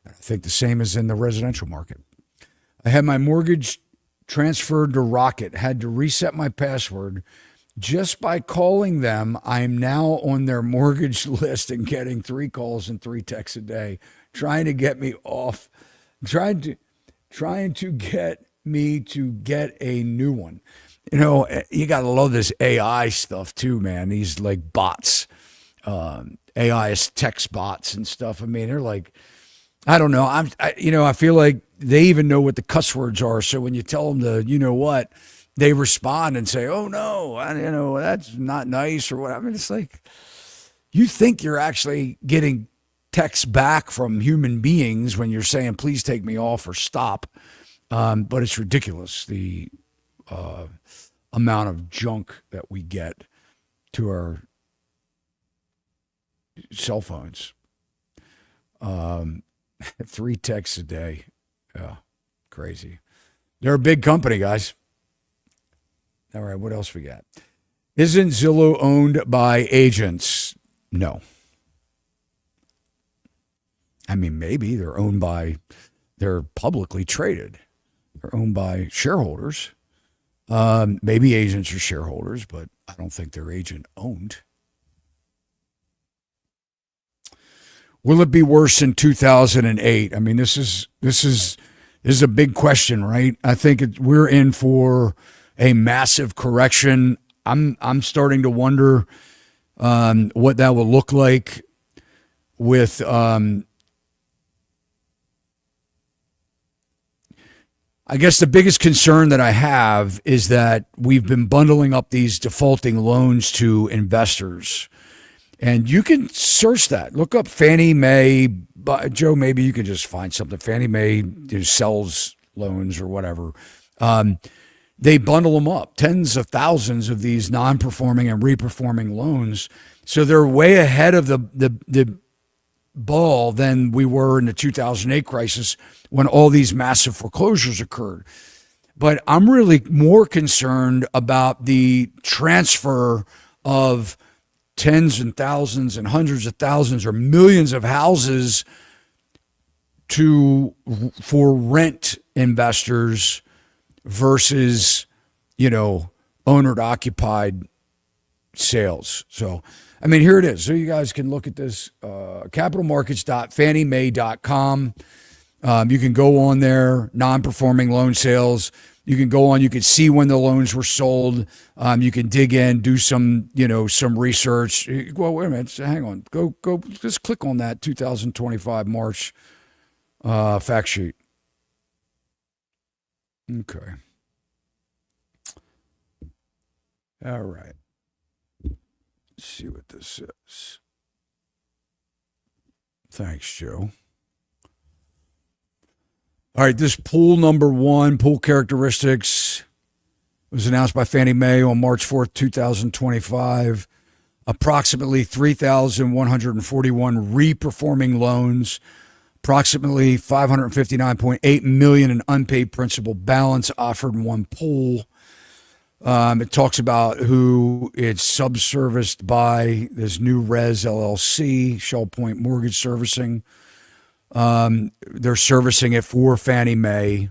I think the same is in the residential market. I had my mortgage transferred to Rocket, had to reset my password. Just by calling them, I'm now on their mortgage list and getting 3 calls and 3 texts a day, trying to get me off, trying to get me to get a new one. You got to love this AI stuff too, man. These like bots, AI text bots and stuff. I mean, they're like, I don't know. I feel like they even know what the cuss words are. So when you tell them the, they respond and say, oh, no, that's not nice or what. I mean, it's like, you think you're actually getting texts back from human beings when you're saying, please take me off or stop. But it's ridiculous, the amount of junk that we get to our cell phones. 3 texts a day. Yeah, crazy. They're a big company, guys. All right, what else we got? Isn't Zillow owned by agents? No. I mean, maybe they're publicly traded. They're owned by shareholders. Maybe agents are shareholders, but I don't think they're agent owned. Will it be worse in 2008? I mean, this is a big question, right? I think we're in for a massive correction. I'm starting to wonder what that will look like with I guess the biggest concern that I have is that we've been bundling up these defaulting loans to investors. And you can search that. Look up Fannie Mae. Joe, maybe you can just find something. Fannie Mae sells loans or whatever. They bundle them up, tens of thousands of these non-performing and reperforming loans. So they're way ahead of the ball than we were in the 2008 crisis when all these massive foreclosures occurred. But I'm really more concerned about the transfer of tens and thousands and hundreds of thousands or millions of houses for rent investors versus, owner occupied sales. So, I mean, here it is. So you guys can look at this, capitalmarkets.fanniemae.com. You can go on there, non-performing loan sales. You can go on, you can see when the loans were sold. You can dig in, do some, some research. Well, wait a minute, hang on. Go, just click on that 2025 March fact sheet. Okay. All right. Let's see what this says. Thanks, Joe. All right, this pool number one, pool characteristics, was announced by Fannie Mae on March 4th, 2025. Approximately 3,141 re-performing loans, approximately $559.8 million in unpaid principal balance offered in one pool. It talks about who it's subserviced by, this New Res LLC, Shell Point Mortgage Servicing. They're servicing it for Fannie Mae.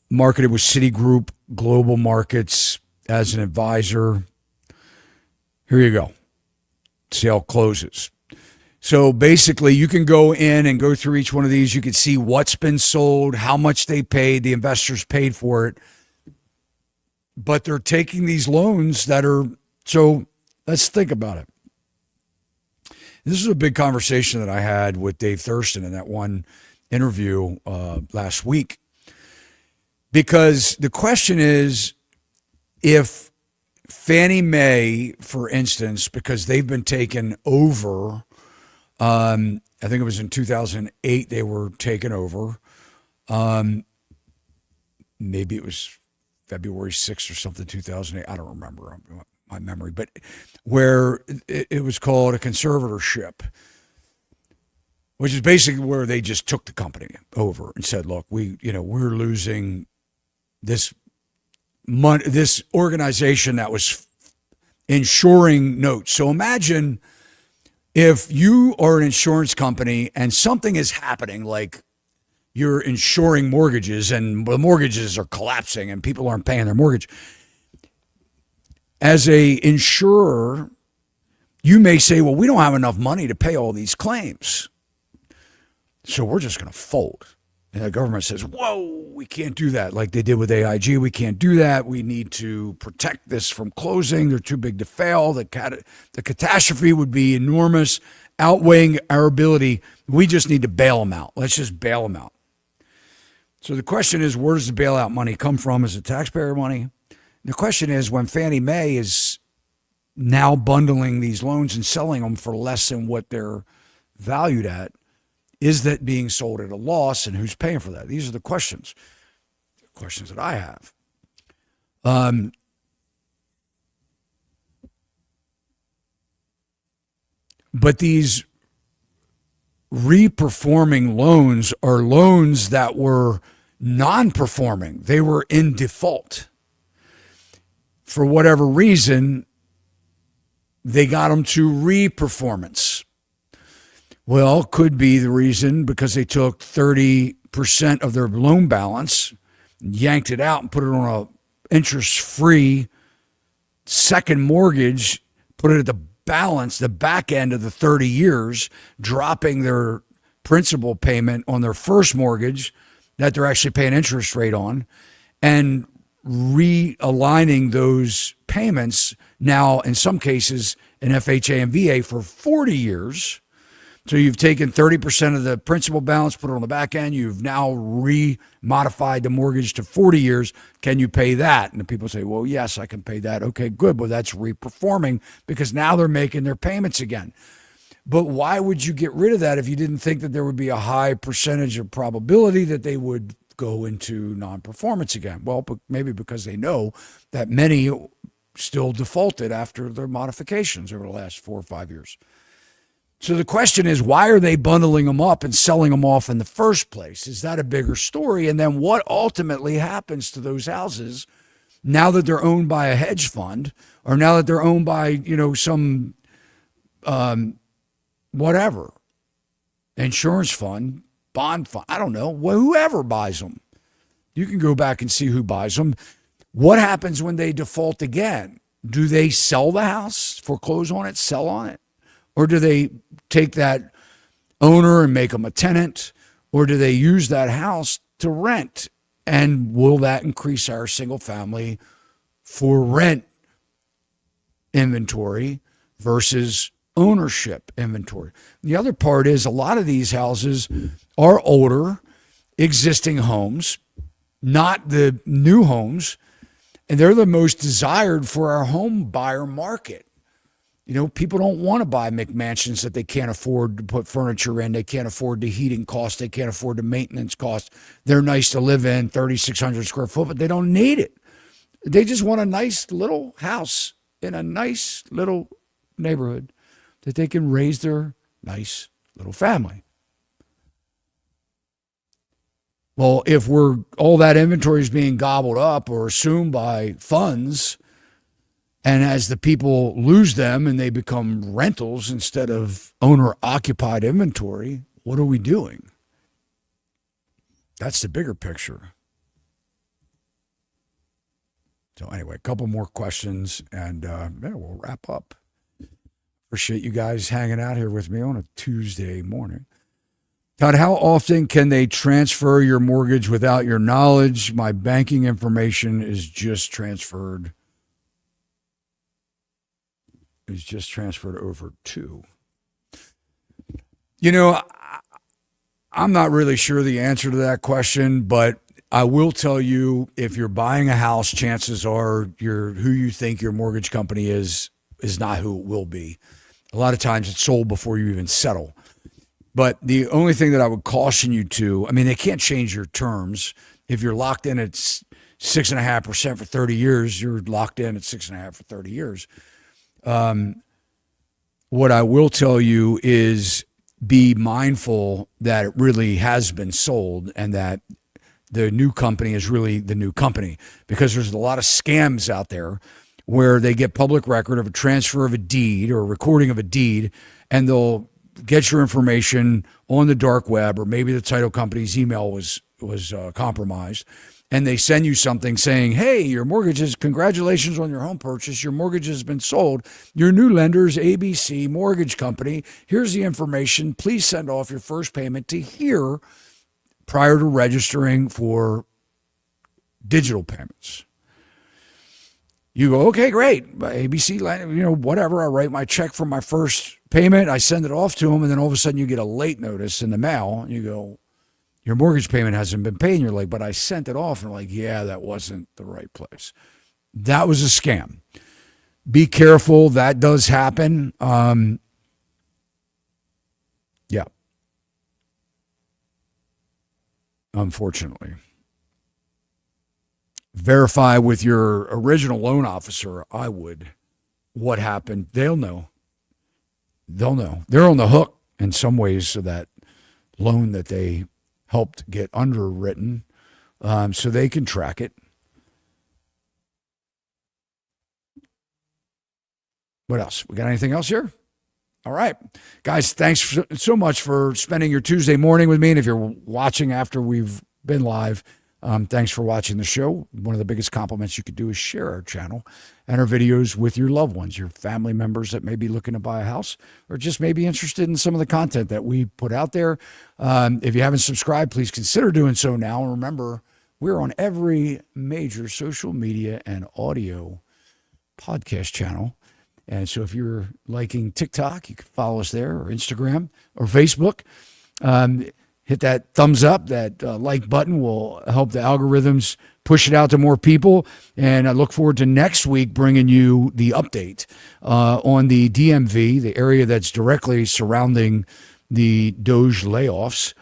Marketed with Citigroup Global Markets as an advisor. Here you go. See how it closes. So basically, you can go in and go through each one of these. You can see what's been sold, how much they paid, the investors paid for it. But they're taking these loans that are, so let's think about it. This is a big conversation that I had with Dave Thurston in that one interview last week. Because the question is, if Fannie Mae, for instance, because they've been taken over, I think it was in 2008 they were taken over. Maybe it was February 6th or something, 2008. I don't remember my memory, but where it was called a conservatorship, which is basically where they just took the company over and said, look, we're losing this money, this organization that was insuring notes. So imagine if you are an insurance company and something is happening, like you're insuring mortgages and the mortgages are collapsing and people aren't paying their mortgage. As a insurer, you may say, well, we don't have enough money to pay all these claims, so we're just going to fold. And the government says, whoa, we can't do that. Like they did with AIG, we can't do that. We need to protect this from closing. They're too big to fail. The catastrophe would be enormous, outweighing our ability. We just need to bail them out. Let's just bail them out. So the question is, where does the bailout money come from? Is it taxpayer money? The question is, when Fannie Mae is now bundling these loans and selling them for less than what they're valued at, is that being sold at a loss, and who's paying for that? These are the questions that I have. But these re-performing loans are loans that were non-performing. They were in default. For whatever reason, they got them to re-performance. Well, could be the reason because they took 30% of their loan balance, yanked it out and put it on a interest-free second mortgage, put it at the balance, the back end of the 30 years, dropping their principal payment on their first mortgage that they're actually paying interest rate on, and realigning those payments now, in some cases, in FHA and VA for 40 years. So you've taken 30% of the principal balance, put it on the back end. You've now modified the mortgage to 40 years. Can you pay that? And the people say, well, yes, I can pay that. Okay, good. Well, that's reperforming because now they're making their payments again. But why would you get rid of that if you didn't think that there would be a high percentage of probability that they would go into non-performance again? Well, maybe because they know that many still defaulted after their modifications over the last 4 or 5 years. So the question is, why are they bundling them up and selling them off in the first place? Is that a bigger story? And then what ultimately happens to those houses now that they're owned by a hedge fund, or now that they're owned by, some whatever, insurance fund, bond fund, I don't know, whoever buys them. You can go back and see who buys them. What happens when they default again? Do they sell the house, foreclose on it, sell on it? Or do they take that owner and make them a tenant? Or do they use that house to rent? And will that increase our single family for rent inventory versus ownership inventory? The other part is a lot of these houses are older, existing homes, not the new homes, and they're the most desired for our home buyer market. You know, people don't want to buy McMansions that they can't afford to put furniture in. They can't afford the heating cost. They can't afford the maintenance cost. They're nice to live in, 3,600 square foot, but they don't need it. They just want a nice little house in a nice little neighborhood that they can raise their nice little family. Well, if all that inventory is being gobbled up or assumed by funds, and as the people lose them and they become rentals instead of owner-occupied inventory, what are we doing? That's the bigger picture. So anyway, a couple more questions, and we'll wrap up. Appreciate you guys hanging out here with me on a Tuesday morning. Todd, how often can they transfer your mortgage without your knowledge? My banking information is just transferred over to. You know, I'm not really sure the answer to that question, but I will tell you, if you're buying a house, chances are who you think your mortgage company is not who it will be. A lot of times it's sold before you even settle. But the only thing that I would caution you to, I mean, they can't change your terms. If you're locked in at 6.5% for 30 years, you're locked in at 6.5% for 30 years. What I will tell you is be mindful that it really has been sold and that the new company is really the new company, because there's a lot of scams out there where they get public record of a transfer of a deed or a recording of a deed, and they'll get your information on the dark web, or maybe the title company's email was compromised, and they send you something saying, hey, your mortgage is, congratulations on your home purchase. Your mortgage has been sold. Your new lender's ABC Mortgage Company. Here's the information. Please send off your first payment to here prior to registering for digital payments. You go, okay, great. ABC, whatever. I write my check for my first payment. I send it off to them, and then all of a sudden you get a late notice in the mail. You go, your mortgage payment hasn't been paid. And you're like, but I sent it off. And like, yeah, that wasn't the right place. That was a scam. Be careful. That does happen. Yeah. Unfortunately. Verify with your original loan officer, I would, what happened. They'll know. They're on the hook in some ways of that loan that they helped get underwritten, so they can track it. What else? We got anything else here? All right. Guys, thanks so much for spending your Tuesday morning with me. And if you're watching after we've been live, thanks for watching the show. One of the biggest compliments you could do is share our channel and our videos with your loved ones, your family members that may be looking to buy a house or just may be interested in some of the content that we put out there. If you haven't subscribed, please consider doing so now. And remember, we're on every major social media and audio podcast channel. And so if you're liking TikTok, you can follow us there, or Instagram or Facebook. Hit that thumbs up, that like button will help the algorithms push it out to more people. And I look forward to next week bringing you the update on the DMV, the area that's directly surrounding the Doge layoffs,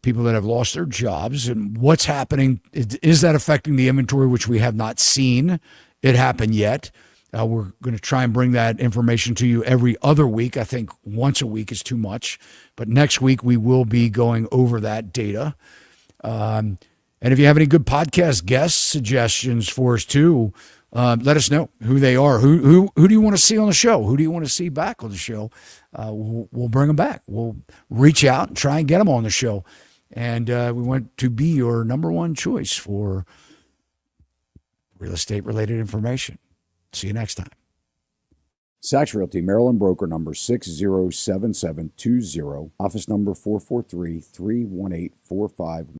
people that have lost their jobs, and what's happening. Is that affecting the inventory, which we have not seen it happen yet? We're going to try and bring that information to you every other week. I think once a week is too much, but next week we will be going over that data. And if you have any good podcast guest suggestions for us too, let us know who they are. Who do you want to see on the show? Who do you want to see back on the show? We'll bring them back. We'll reach out and try and get them on the show. And we want to be your number one choice for real estate related information. See you next time. Sachs Realty, Maryland broker number 607720, office number 443-318-45.